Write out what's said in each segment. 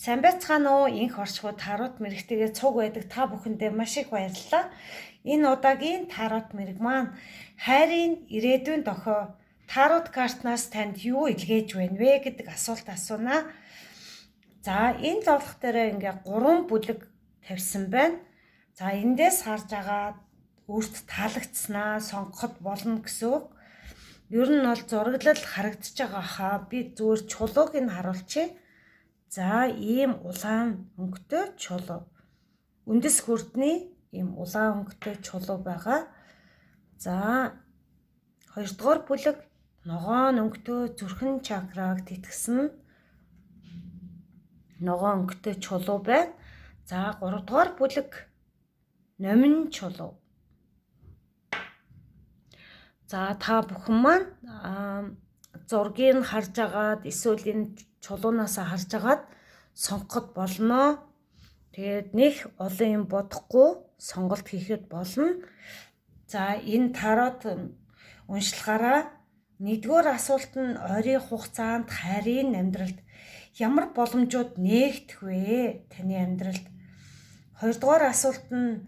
Сайн байцгаана уу? Инх орчгоо тарот мэрэгтэйгээ цуг байдаг та бүхэндээ маш их баярлалаа. Энэ удаагийн тарот мэрэг маань хайрын ирээдүйн дохио тарот картнаас танд юу илгээж байна вэ гэдэг асуулт асуунаа. За энэ лолох дээр ингээ 3 бүлэг тавьсан байна. За эндээс харж байгаа өөрт таалагдсанаа сонгоход болно гэсэн үг. Ер нь бол зураглал харагдаж байгаа хаа би зүгээр чулууг нь харуулчих. За ийм улаан өнгөтэй чулуу. Үндэс хүрдний ийм улаан өнгөтэй чулуу байгаа. За хоёрдугаар бүлэг ногоон өнгөтэй зүрхэн чакраг тэтгсэн ногоон өнгөтэй чулуу байна. За гуравдугаар бүлэг номин чулуу. За та бүхэн маань зургийг харж агаад эсвэл энэ чулуунаас харж агаад сонгоход болно. Тэгээд нэг олон юм бодохгүй сонголт хийхэд болно. За энэ тарот уншлагаараа нэгдүгээр асуулт нь ойрын хугацаанд хайрын амьдралд ямар боломжууд нээгдэх вэ? Таны амьдралд. Хоёрдугаар асуулт нь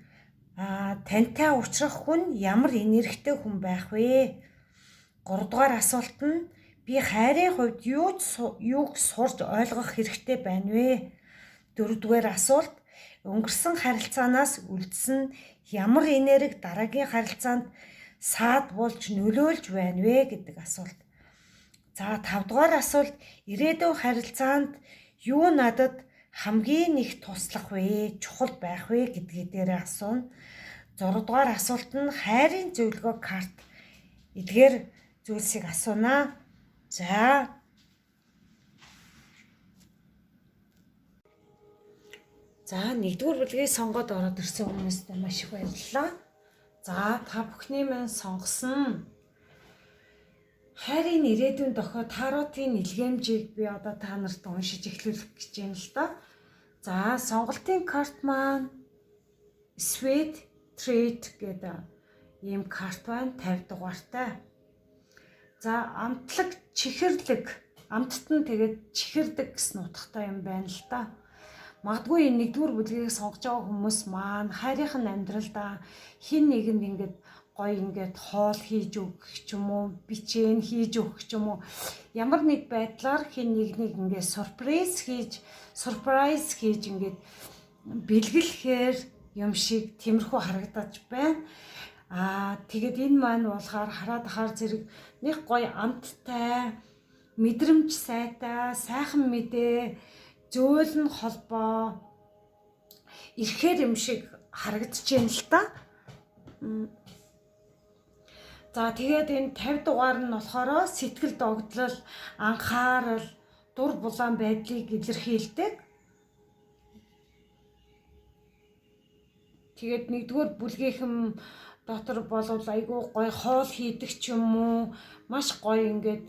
тантай уулзах хүн ямар энергитэй хүн байх вэ? Гуравдугаар асуулт нь би хайрын хувьд юуг сурж ойлгох хэрэгтэй байна вэ? Дөрөвдүгээр асуулт өнгөрсөн харилцаанаас үлдсэн ямар энерги дараагийн харилцаанд саад болж нөлөөлж байна вэ гэдэг асуулт. За тавдугаар асуулт ирээдүйн харилцаанд юу надад хамгийн их туслах вэ? Чухал байх вэ гэдгээ дээр асууна. 6 дугаар асуулт нь хайрын зөвлөгөө карт эдгээр зүйлсийг асуунаа. За нэгдүгээр бүлгийг сонгоод ороод ирсэн хүмүүстээ маш их баярлалаа. За та бүхний маань сонгосон хайрын ирээдүйн дохио таротын илгээмжийг би одоо та нарт уншиж эхлүүлэх гэж байна л да. За сонголтын карт маань Sweet Treat гэдэг ийм карт байна 50 дугаартай. За амтлаг чихэрлэг амттад нь тэгээд чихэрдэг гэсэн утгатай юм байна л да. Магадгүй энэ нэгдүгээр бүлгийг сонгож байгаа хүмүүс маань хайрын амьдралдаа хин нэгэнд ингээд гоё ингээд хоол хийж өгөх ч юм уу, бичээн хийж өгөх ч юм уу, ямар нэг байдлаар хин нэгнийг ингээд surprise хийж ингээд бэлгэлэхээр юм шиг тиймэрхүү харагдаж байна. Тэгээд энэ маань болохоор хараад зэрэг нэг гоё амттай, мэдрэмж сайтай, сайхан мэдээ, зөөлөн холбоо ирэхээр юм шиг харагдаж байна л та. За тэгээд энэ 50 дугаар нь болохоор сэтгэл догдлол, анхаарал, дур булаан байдлыг илэрхийлдэг. Тэгээд нэгдүгээр бүлгийнхэн дотор болвол айгүй гоё хоол хийдэг ч юм уу, маш гоё ингээд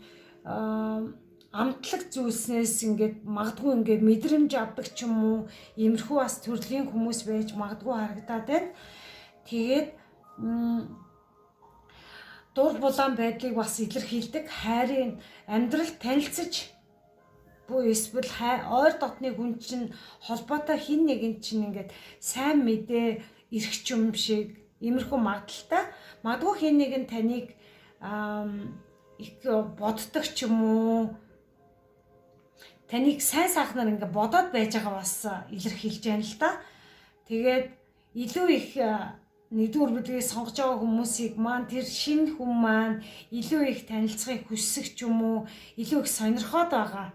амтлаг зүйлснээс ингээд магадгүй ингээд мэдрэмж авдаг ч юм уу, иймэрхүү бас төрлийн хүмүүс байж магадгүй харагдаад байна. Тэгээд дур булаан байдлыг бас илэрхийлдэг. Хайрын амьдрал танилцж буй эсвэл ойр дотны хүн чинь холбоотой хин нэгэн чинь ингээд сайн мэдээ ирэх юм шиг иймэрхүү магадaltaй. Магадгүй хин нэгэн таныг их боддог ч юм уу, таныг сайн сайхнаар ингээд бодоод байж байгаа бас илэрхийлж байна л да. Тэгээд илүү их нэгдүгээр бүлгийг сонгож байгаа хүмүүсийг маань тэр шинэ хүн маань илүү их танилцахыг хүсэх ч юм уу, илүү их сонирхоод байгаа.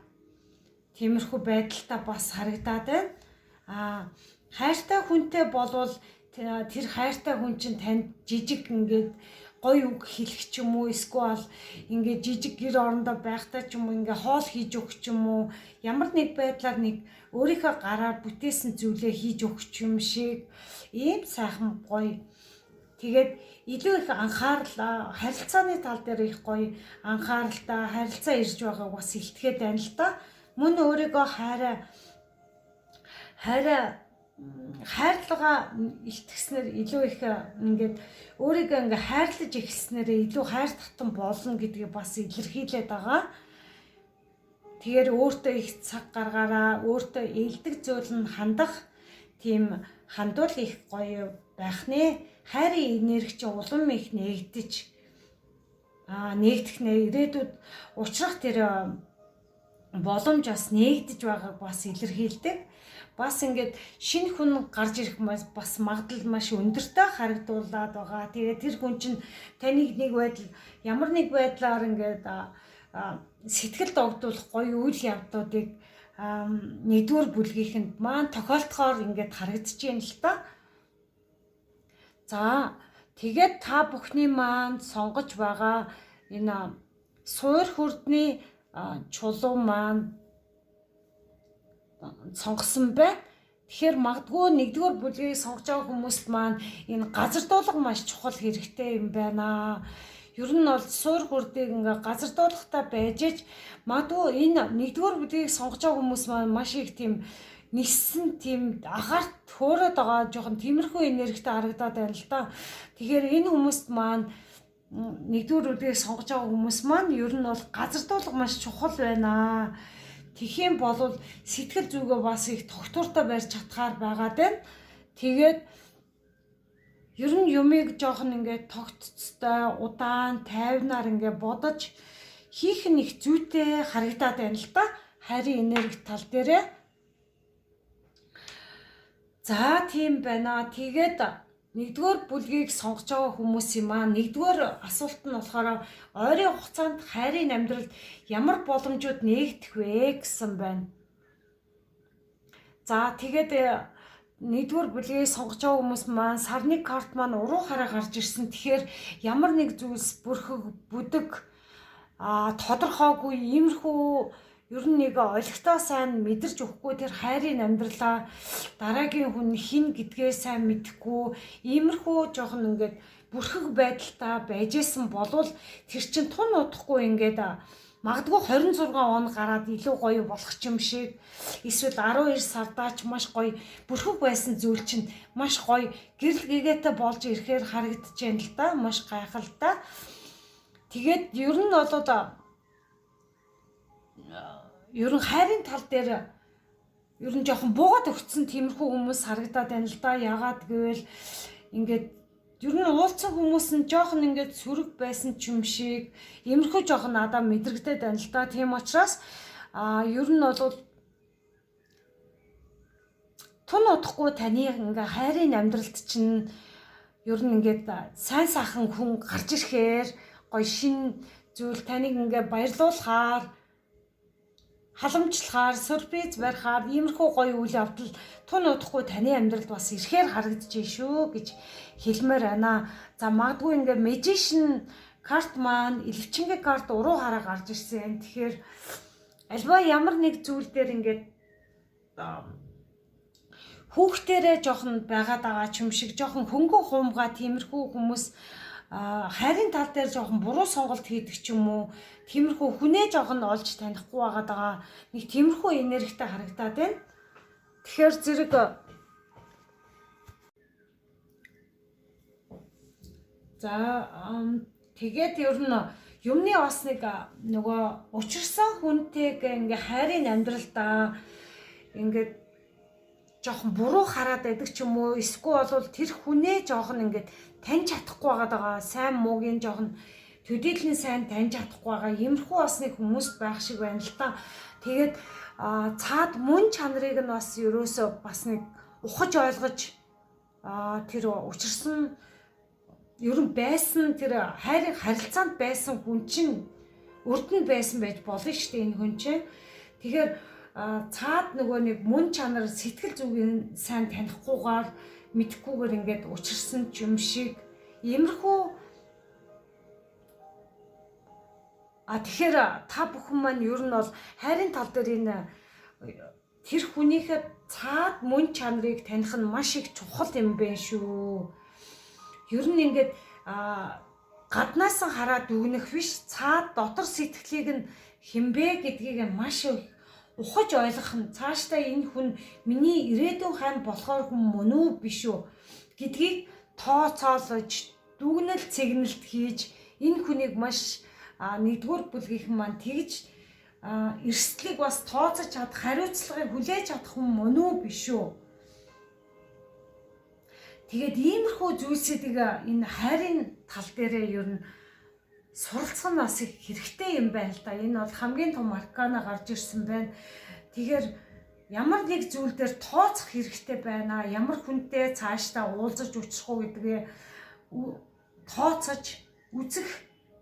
Тиймэрхүү байдалтай бас харагдаад байна. Хайртай хүнтэй болвол тэр хайртай хүн чинь танд жижиг ингээд гоё үг хэлэх ч юм уу, эсвэл ингээд жижиг гэр орондоо байхдаа ч юм уу, ингээд хоол хийж өгөх ч юм уу, ямар нэг байдлаар нэг өөрийнхөө гараар бүтээсэн зүйлээ хийж өгөх юм шиг ийм сайхан гоё. Тэгээд илүү их анхаарал, харилцааны тал дээр их гоё анхааралтай харилцаа ирж байгааг бас илтгэхэд байна л да. Мөн өөрийгөө хайрлагаа илтгэснээр илүү их ингээд өөрийгөө ингээ хайрлаж эхэлснээр илүү хайр татан болно гэдгийг бас илэрхийлээд байгаа. Тэгэхээр өөртөө их цаг гаргаараа өөртөө ээлдэг зүйл нь хандах тийм хандвал их гоё байх нэ. Хайрын энерги чи улам их нээгдэж нээгдэх нэ ирээдүйд учрах тэр боломж бас нээгдэж байгааг бас илэрхийлдэг. Бас ингээд шинэ хүн гарч ирэх бас магадлал маш өндөртэй харагдуулаад байгаа. Тэгээд тэр хүн чинь таныг нэг байдал ямар нэг байдлаар ингээд сэтгэл догдуулах гоё үйл явдлуудыг нэгдүгээр бүлгийнхэнд маань тохиолдохоор ингээд харагдаж байна л та. За тэгээд та бүхний маань сонгож байгаа энэ суур хүрдний чулуу маань сонгосон байна. Тэгэхээр магадгүй нэгдүгээр бүлгийг сонгож байгаа хүмүүст маань энэ газардуулга маш чухал хэрэгтэй юм байна. Ер нь бол суур хүрдийг ингээ газардуулгатай байж ич магадгүй энэ нэгдүгээр бүлгийг сонгож байгаа хүмүүс маань маш их тийм нисэн тийм агаарт хөөрöd байгаа жоохон тиймэрхүү энергитэй харагдаад байна л да. Тэгэхээр энэ хүмүүст маань нэгдүгээр бүлгийг сонгож байгаа хүмүүс маань ер нь бол газардуулга маш чухал байна. Тэхийн болвол сэтгэл зүгээ бас их тогтвортой барьж чадхаар байгаад байна. Тэгээд ер нь юмыг жоохон ингээд тогтцтой, удаан, тайвнаар ингээд бодож хийх нь их зүйтэй харагдаад байна л да. Хайрын энерги тал дээрээ. За тийм байна. Тэгээд нэгдүгээр бүлгийг сонгож байгаа хүмүүсийн маань нэгдүгээр асуулт нь болохоор ойрын хугацаанд хайрын амьдралд ямар боломжууд нээгдэх вэ гэсэн байна. За тэгээд нэгдүгээр бүлгийг сонгож байгаа хүмүүс маань сарны карт маань уруу хараа гарч ирсэн. Тэгэхээр ямар нэг зүйлс бүрхэг, бүдэг, тодорхойгүй иймэрхүү ер нь нэг олигтой сайн мэдэрч өгөхгүй тэр хайрын амьдралаа дараагийн хүн хин гэдгээ сайн мэдэхгүй иймэрхүү жоохон ингээд бүрхэг байдалтай байжсэн болвол тэр чин тун удахгүй ингээд магадгүй 26 он гараад илүү гоё болох ч юм шиг эсвэл 12 сардаач маш гоё бүрхэг байсан зүйл чинь маш гоё гэрэл гэгээтэй болж ирэхээр харагдаж байна л да. Маш гайхалтай. Тэгээд ер нь болоод ер нь хайрын тал дээр ер нь жоохон буугаад өгцөн тиймэрхүү хүмүүс харагдаад байна л да. Яагаад гэвэл ингээд ер нь уулцсан хүмүүс нь жоохон ингээд сөрөг байсан ч юм шиг иймэрхүү жоохон надад мэдрэгдээд байна л да. Тийм учраас ер нь бол тун удахгүй таны ингээ хайрын амьдралд чинь ер нь ингээд сайн сайхан хүн гарч ирэхээр гоё шин зүйл таныг ингээ баярлуулахаар халамжлахаар, сюрприз барихаар иймэрхүү гоё үйл явдал тун удахгүй таны амьдралд бас ирэхээр харагдаж байна шүү гэж хэлмээр байна. За магадгүй ингээ magician карт маань элвчингийн карт уруу хараа гарч ирсэн. Тэгэхээр альва ямар нэг зүйл дээр ингээд хүүхдэрээ жоохон байгаад байгаа ч юм шиг жоохон хөнгөн хуумгаа тиймэрхүү хүмүүс хайрын тал дээр жоохон буруу сонголт хийдэг ч юм уу тиймэрхүү хүнээ жоохон олж танихгүй байгаад байгаа нэг тиймэрхүү энергитэй харагдаад байна. Тэгэхээр зэрэг за тэгээд ер нь юмны бас нэг нөгөө учирсан хүнтэйг ингээ хайрын амьдралдаа ингээд жоохон буруу хараад байдаг ч юм уу эсвэл бол тэр хүнээ жоохон ингээд таньж чадахгүй байгаа сайн муугийн жоохон төдийлэн сайн таньж чадахгүй байгаа иймэрхүү бас нэг хүмүүс байх шиг байна л та. Тэгээд цаад мөн чанарыг нь бас ерөөсөө бас нэг ухаж ойлгож тэр учирсан ер нь байсан тэр хайрын харилцаанд байсан хүн чинь урд нь байсан байж болно шүү дээ энэ хүн чинь. Тэгэхээр цаад нөгөө нэг мөн чанар сэтгэл зүгийн сайн танихгүйгээр мэдхгүйгээр ингээд учирсан юм шиг иймэрхүү тэгэхээр та бүхэн маань ер нь бол хайрын тал дээр энэ тэр хүнийхээ цаад мөн чанарыг таних нь маш их чухал юм байна шүү. Ер нь ингээд гаднаас нь хараад дүгнэх биш цаад дотор сэтгэлийг нь хинбэ гэдгийг маш их ухаж ойлгох нь цаашдаа энэ хүн миний ирээдүйн хань болохоор хүн мөн үү биш үү гэдгийг тооцоолож дүгнэлт цэгнэлт хийж энэ хүнийг маш нэгдүгээр бүлгийнхэн маань тэгж эрсдлийг бас тооцож чадах, хариуцлагыг хүлээж чадах хүн мөн үү биш үү? Тэгээд иймэрхүү зүйлсүүдийг энэ хайрын тал дээрээ ер нь суралцах нь бас их хэрэгтэй юм байна л да. Энэ бол хамгийн том аркана гарч ирсэн байна. Тэгэхээр ямар нэг зүйл дээр тооцох хэрэгтэй байна. Ямар хүнтэй цаашдаа уулзаж очих уу гэдгээ тооцож үзэх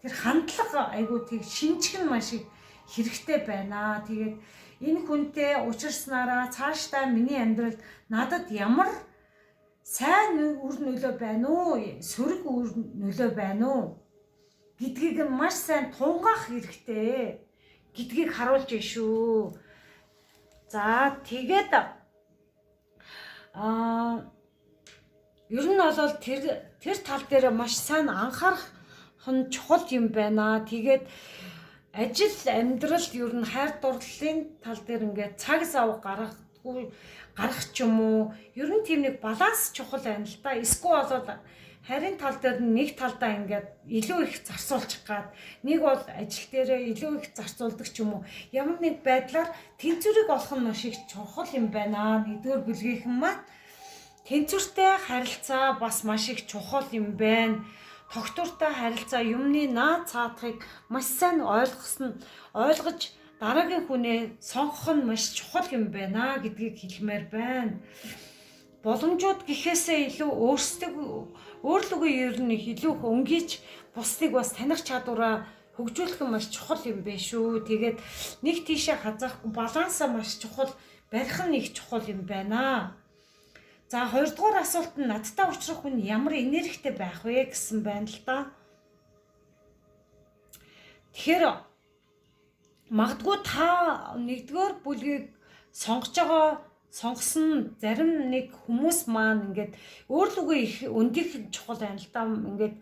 тэр хандлага айгуу тийг шинжих нь маш их хэрэгтэй байна. Тэгээд энэ хүнтэй уулзсанараа цаашдаа миний амьдралд надад ямар сайн үр нөлөө байна уу? Сөрөг үр нөлөө байна уу? Гэдгийг маш сайн тунгаах хэрэгтэй гэдгийг харуулж байна шүү. За тэгээд ер нь бол тэр тал дээр маш сайн анхаарах нь чухал юм байна. Тэгээд ажил амьдрал ер нь хайр дурлалын тал дээр ингээд цаг зав гаргах ч юм уу. Ер нь тийм нэг баланс чухал байна л да. Эсвэл болоод харин тал дээр нэг талдаа ингээд илүү их зарцуулчих гад нэг бол ажил дээрээ илүү их зарцуулдаг ч юм уу. Ямар нэг байдлаар тэнцвэрийг олох нь маш их чухал юм байна. Нэгдүгээр бүлгийнхэн маань тэнцвэртэй харилцаа бас маш их чухал юм байна. Тогтвортой харилцаа юмны наад цаатахыг маш сайн ойлгож дараагийн хүнээ сонгох нь маш чухал юм байна гэдгийг хэлмээр байна. Боломжууд гэхээсээ илүү өөрлөгөө ер нь илүү өнгийж бусдыг бас таних чадвараа хөгжүүлэх нь маш чухал юм байна шүү. Тэгээд нэг тийшээ хазаахгүй балансаа маш чухал барих нь их чухал юм байна. За хоёрдугаар асуулт нь надтай уулзах хүн ямар энергитэй байх вэ гэсэн байна л да. Тэгэхээр магадгүй та нэгдүгээр бүлгийг сонгосон зарим нэг хүмүүс маань ингээд өөрлөгөө их өндих чухал байна л да. Ингээд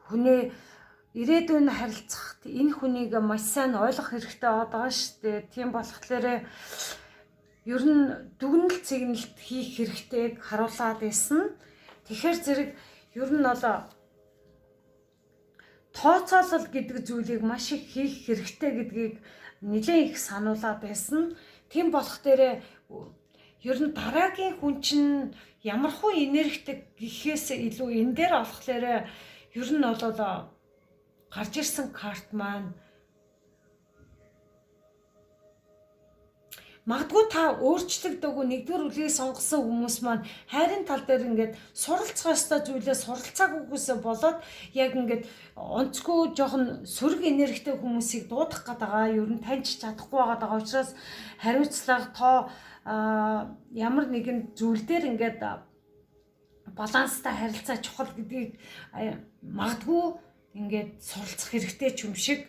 хүнээ ирээдүйн харилцах энэ хүнийг маш сайн ойлгох хэрэгтэй байгаа шүү дээ. Тийм болохоор ер нь дүгнэлт цэгнэлт хийх хэрэгтэйг харуулад байсан. Тэгэхээр зэрэг ер нь бол тооцоолол гэдэг зүйлийг маш их хийх хэрэгтэй гэдгийг нэлээд их сануулад байсан. Тийм болох дээрээ ер нь дараагийн хүн чинь ямархуу энергитэй гэхээс илүү энэ дээр олохлоор ер нь бол гарч ирсэн карт маань магадгүй та өөрчлөгдөөгүй нэгдүгээр үлгийг сонгосон хүмүүс маань хайрын тал дээр ингээд суралцах ёстой зүйлээ суралцаагүйгээс болоод яг ингээд онцгүй жоохон сөрөг энергитэй хүмүүсийг дуудах гэдэг ер нь таньж чадахгүй байгаа учраас хариуцлага ямар нэгэн зүйл дээр ингээд баланстай харилцаа чухал гэдгийг магадгүй ингээд суралцах хэрэгтэй ч юм шиг.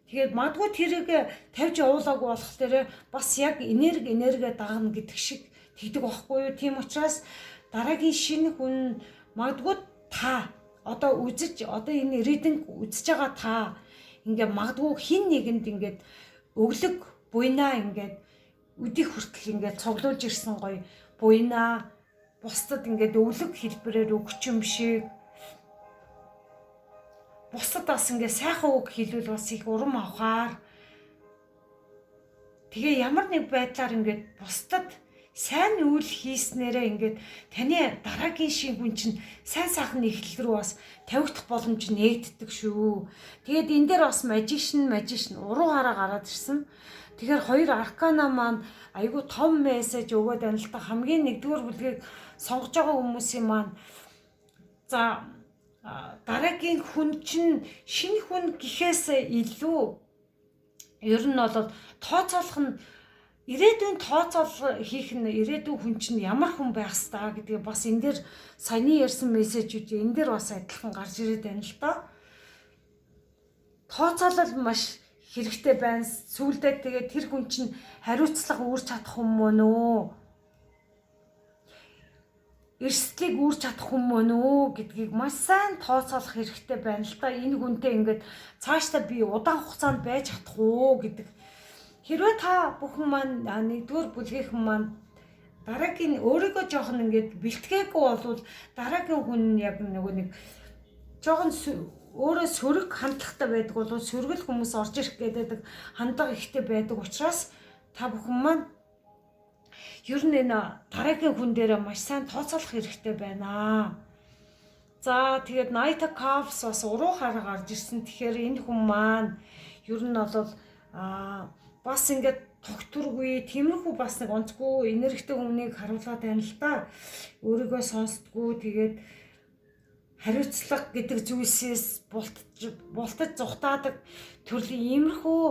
Тэгээд магадгүй тэрийг тавьж явуулаагүй болохоор бас яг энерги дагна гэдэг шиг тэгдэг байхгүй юу? Тийм учраас дараагийн шинэ хүн магадгүй та одоо энэ ридинг үзэж байгаа та ингээд магадгүй хин нэгэнд ингээд өглөг буйнаа ингээд өдийг хүртэл ингээд цуглуулж ирсэн гоё буйнаа бусдад ингээд өглөг хэлбэрээр өгч юм шиг бусдад бас ингээд сайхан үг хэлвэл бас их урам авахаар тэгээ ямар нэг байдлаар ингээд бусдад сайн үйл хийснээрээ ингээд таны дараагийн шин хүн чинь сайн сайхан эхлэл рүү бас тавигдах боломж нээгддэг шүү. Тэгээд энэ дээр бас magician уруу хараа гараад ирсэн. Тэгэхээр хоёр аркана маань айгүй том мессеж өгөөд байна л та. Хамгийн нэгдүгээр бүлгийг сонгож байгаа хүмүүсийн маань за дараагийн хүн чинь шинэ хүн гэхээс илүү ер нь бол тооцоолох нь ирээдүйн тооцоол хийх нь ирээдүйн хүн чинь ямар хүн байх ёстой гэдгийг бас энэ дээр саяны ярьсан мессежүүд энэ дээр бас адилхан гарч ирээд байна л да. Тооцоолол маш хэрэгтэй байна. Сүүлдээ тэгээд тэр хүн чинь хариуцлага үүрч чадах хүн мөн үү? Эрсдлийг үүрч чадах хүн мөн үү гэдгийг маш сайн тооцоолох хэрэгтэй байна л да. Энэ хүнтэй ингээд цаашдаа би удаан хугацаанд байж чадах уу гэдэг. Хэрвээ та бүхэн маань нэгдүгээр бүлгийнхэн маань дараагийн өөрийгөө жоохон ингээд бэлтгээгүй болвол дараагийн хүн яг нэг жоохон өөрөө сөрөг хандлагатай байдаг бол сөргөл хүмүүс орж ирэх гэдэг хандлага ихтэй байдаг учраас та бүхэн маань ер нь энэ дараагийн хүн дээрээ маш сайн тооцоолох хэрэгтэй байна. За тэгээд Night Caps бас уруу хараа гарч ирсэн. Тэгэхээр энэ хүн маань ер нь бол бас ингээд тогтургүй, тиймэрхүү бас нэг онцгүй энергитэй хүнийг харуулдаг байна л да. Өөрийгөө сонсдгоо, тэгээд хариуцлага гэдэг зүйлсээс бултаж зүхтаадаг төрлийн иймэрхүү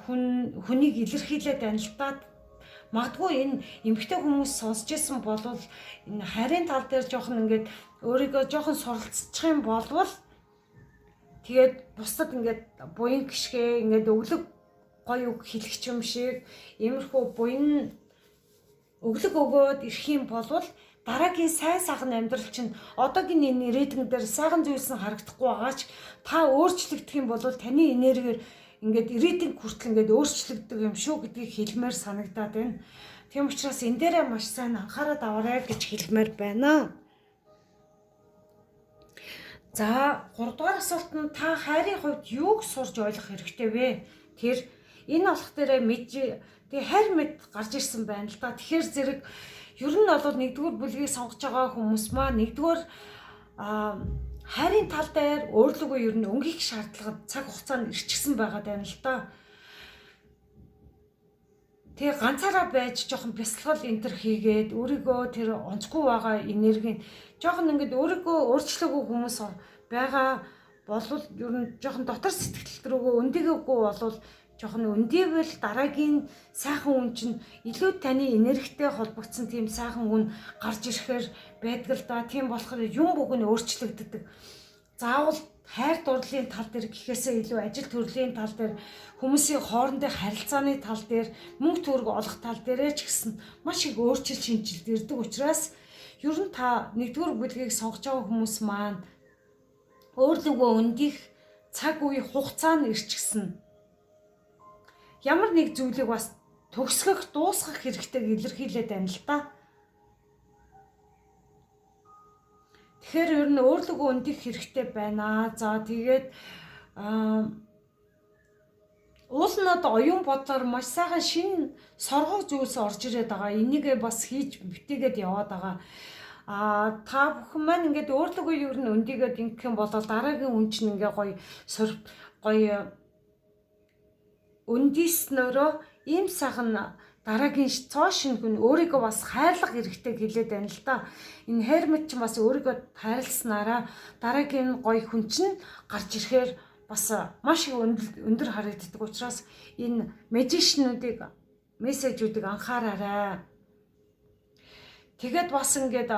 хүнийг илэрхийлээд байна л да. Магадгүй энэ эмэгтэй хүмүүс сонсч ирсэн бол энэ харийн тал дээр жоохон ингээд өөрийгөө жоохон суралцчих юм болвол тэгээд бусдад ингээд буян гიშгэ ингээд өглөг гоё үг хэлэх юм шиг иймэрхүү буян өглөг өгөөд ирэх юм болвол дараагийн сайн сайхан амьдрал чинь одоогийн энэ рейтинг дээр сайхан зүйлс нь харагдахгүй байгаач та өөрчлөгдөх юм бол таны энергиэр ингээд ирээдүйн хүртэл ингээд өөрчлөгддөг юм шүү гэдгийг хэлмээр санагдаад байна. Тийм учраас энэ дээрээ маш сайн анхаарал аваарай гэж хэлмээр байна. За 3 дугаар асуулт нь та хайрын хувьд юуг сурж ойлгох хэрэгтэй вэ? Тэр энэ болох дээрээ тэгээ хайр мэд гарч ирсэн байна л да. Тэгэхээр зэрэг ер нь бол 1-р бүлгийг сонгож байгаа хүмүүс маань 1-р хайрын тал дээр өөрлөгөө ер нь өнгөх шаардлага цаг хугацаанд ирчихсэн байгаа даа л да. Тэгээ ганцаараа байж жоохон бясалгал энтер хийгээд өөрийгөө тэр онцгүй байгаа энерги жоохон ингээд өөрийгөө өөрчлөөгүй хүмүүс байгаа болвол ер нь жоохон дотор сэтгэл рүүгөө өндөгөөгүй болвол жоохон өндийвэл дараагийн сайхан хүн чинь илүү таны энергитэй холбогдсон тийм сайхан хүн гарч ирэхээр байдаг л да. Тийм болохоор юм бүг нь өөрчлөгддөг. Заавал хайр дурлалын тал дээр гэхээсээ илүү ажил төрлийн тал дээр хүмүүсийн хоорондын харилцааны тал дээр мөнгө төгрөг олох тал дээрээ ч гэсэн маш их өөрчлөлт шинжилт ирдэг учраас ер нь та 1-р бүлгийг сонгож байгаа хүмүүс маань өөрлөгөө өндих цаг үе хугацаа нь ирчихсэн. Ямар нэг зүйлийг бас төгсгөх, дуусгах хэрэгтэйг илэрхийлээд байна л да. Тэгэхээр ер нь өөрлөгөө өндих хэрэгтэй байна. За тэгээд уул нь одоо оюун бодлоор маш сайхан шинэ соргог зүйлс орж ирээд байгаа. Энийгээ бас хийж битээгээд яваад байгаа. Та бүхэн маань ингээд өөрлөгөө ер нь өндийгээд ингэх юм бол дараагийн хүн чинь ингээ гоё өндийснөрөө ийм сайхан дараагийн цоо шинэ хүн өөрийгөө бас хайрлах хэрэгтэй хэлээд байна л да. Энэ хайрмат ч бас өөрийгөө хайрласнараа дараагийн гоё хүн чинь гарч ирэхээр бас маш их өндөр харагддаг учраас энэ мэжишнүүдийг мессежүүдийг анхаараарай. Тэгээд бас ингээд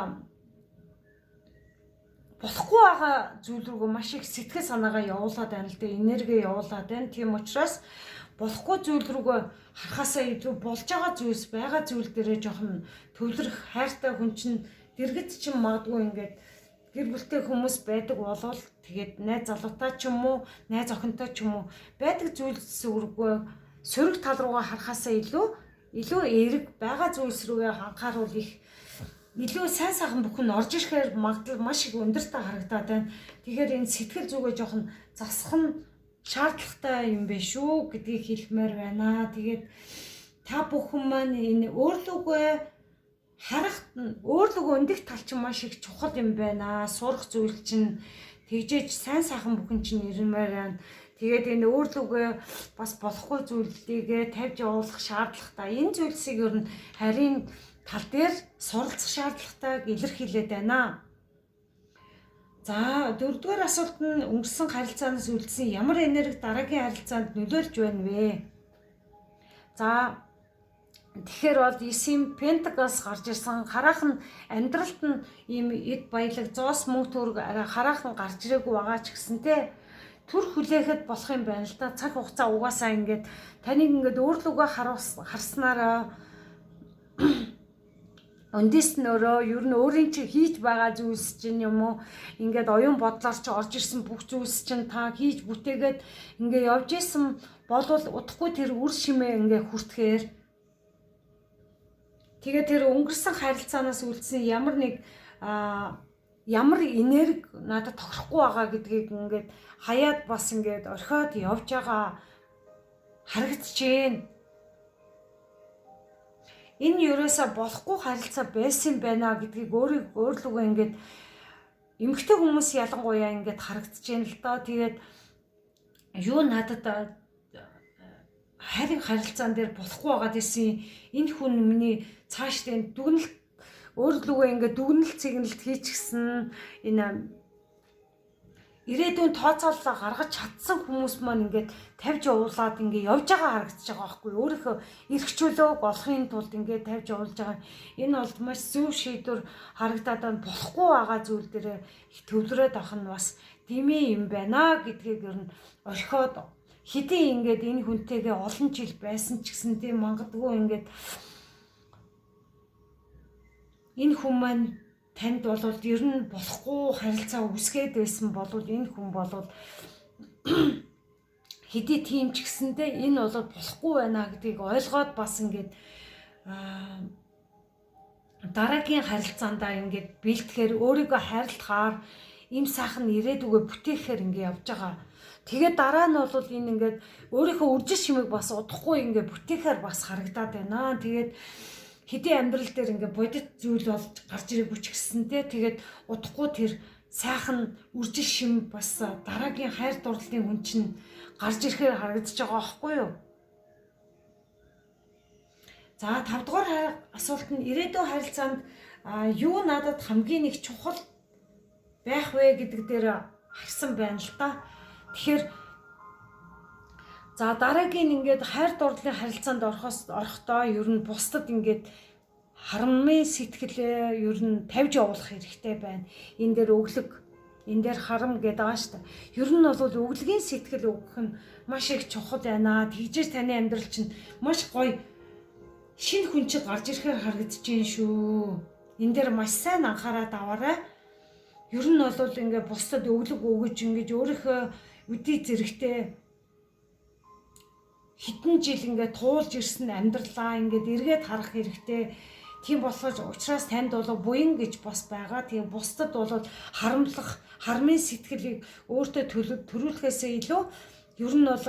болохгүй байгаа зүйл рүүгээ маш их сэтгэл санаагаа явуулаад байна л да. Энерги явуулаад байна. Тийм учраас болохгүй зүйл рүүгээ харахаасаа илүү болж байгаа зүйлс байгаа зүйл дээрээ жоохон төвлөрөх хайртай хүн чинь дэргэд чинь магадгүй ингээд гэр бүлтэй хүмүүс байдаг болвол тэгээд найз залуутай ч юм уу найз охинтой ч юм уу байдаг зүйлс рүүгээ сөрөг тал руугаа харахаасаа илүү эерэг байгаа зүйлс рүүгээ анхааруул их илүү сайн сайхан бүхэн орж ирэхээр магадлал маш их өндөртэй харагдаад байна. Тэгэхээр энэ сэтгэл зүгээ жоохон засах нь шаардлагатай юм бэ шүү гэдгийг хэлмээр байна. Тэгээд та бүхэн маань энэ өөрлөгөө харах өөрлөгөө өндөх тал чинь маш их чухал юм байна. Сурах зүйл чинь тэгжээж сайн сайхан бүхэн чинь ирмээр байна. Тэгээд энэ өөрлөгөө бас болохгүй зүйлийгээ тавьж явуулах шаардлагатай. Энэ зүйлсийг ер нь харин тал дээр суралцах шаардлагатайг илэрхийлээд байна. За 4-р асуулт нь өнгөрсөн харилцаанаас үлдсэн ямар энерги дараагийн харилцаанд нөлөөлж байна вэ? За тэгэхээр бол 9 Пентаклс гарч ирсэн. Хараахан амьдралд нь ийм эд баялаг, зоос мөнгө төгрөг хараахан гарч ирээгүй байгаа ч гэсэн те төр хүлээхэд болох юм байна л да. Цаг хугацаа угаасаа ингээд таныг ингээд өөрлөгөө харснараа өндийснөрөө ер нь өөрийн чи хийж байгаа зүйлс чинь юм уу ингээд оюун бодлоор чи орж ирсэн бүх зүйлс чинь та хийж бүтээгээд ингээд явж исэн болвол удахгүй тэр үр шимээ ингээд хүртгэхээр тэгээ тэр өнгөрсөн харилцаанаас үлдсэн ямар нэг ямар энерги надад тохирохгүй байгаа гэдгийг ингээд хаяад бас ингээд орхиод явж байгаа харагдчихээн. Энэ ерөөсө болохгүй харилцаа байсан байна гэдгийг өөрлөгөө ингээд эмэгтэй хүмүүс ялангуяа ингээд харагдчихээн л доо. Тэгээд юу надад хайрын харилцаан дээр болохгүй байгаад исэн энэ хүн миний цаашдын дүгнэлт өөрлөгөө ингээд дүгнэлт цэгнэлт хийчихсэн энэ ирээдүйн тооцооллоо гаргаж чадсан хүмүүс маань ингээд тавьж явуулаад ингээд явж байгаа харагдаж байгаа байхгүй өөрийнхөө эрх чөлөөг олохын тулд ингээд тавьж явуулж байгаа. Энэ бол маш зөв шийдвэр харагдаад байна. Болохгүй байгаа зүйл дээр их төвлөрөөд авах нь бас димээ юм байна гэдгийг ер нь орхиод хэдий ингээд энэ хүнтэйгээ олон жил байсан ч гэсэн тийм мангадгүй ингээд энэ хүн маань танд бол ер нь болохгүй харилцаа үсгээд байсан бол энэ хүн бол хэдий тийм ч гэсэндээ энэ бол болохгүй байна гэдгийг ойлгоод бас ингээд дараагийн харилцаандаа ингээд бэлтгэхээр өөрийгөө хайрлахаар им сайхан ирээдүгөө бүтээхээр ингээд явж байгаа. Тэгээд дараа нь бол энэ ингээд өөрийнхөө үржил шимийг бас удахгүй ингээд бүтээхээр бас харагдаад байна. Тэгээд хэдий амьдрал дээр ингээд бодит зүйл болж гарч ирээгүй ч гэсэнтэй тэгээд удахгүй тэр сайхан үржил шим бас дараагийн хайр дурлалын хүн чинь гарч ирэхээр харагдаж байгаа байхгүй юу? За 5 дугаар асуулт нь ирээдүйн харилцаанд юу надад хамгийн их чухал байх вэ гэдэг дээр харсан байна л та. Тэгэхээр за дараагийн ингээд хайр дурлалын харилцаанд орохдоо ер нь бусдад ингээд харамын сэтгэлээ ер нь тавьж явуулах хэрэгтэй байна. Энэ дээр өглөг, энэ дээр харам гэдэг байгаа шүү дээ. Ер нь бол өглөгийн сэтгэл өгөх нь маш их чухал байна. Тэгжээж таны амьдрал чинь маш гоё шинэ хүн чиг гарч ирэхээр харагдаж байна шүү. Энэ дээр маш сайн анхаарал аваарай. Ер нь бол ингээд бусдад өглөг өгөж ингэж өөрийнхөө үдий зэрэгтэй хэдэн жил ингээд туулж ирсэн амьдралаа ингээд эргээд харах хэрэгтэй. Тийм болохоос учраас танд бол буян гэж бас байгаа. Тийм бусдад бол харамын сэтгэлийг өөртөө төрүүлэхээсээ илүү ер нь бол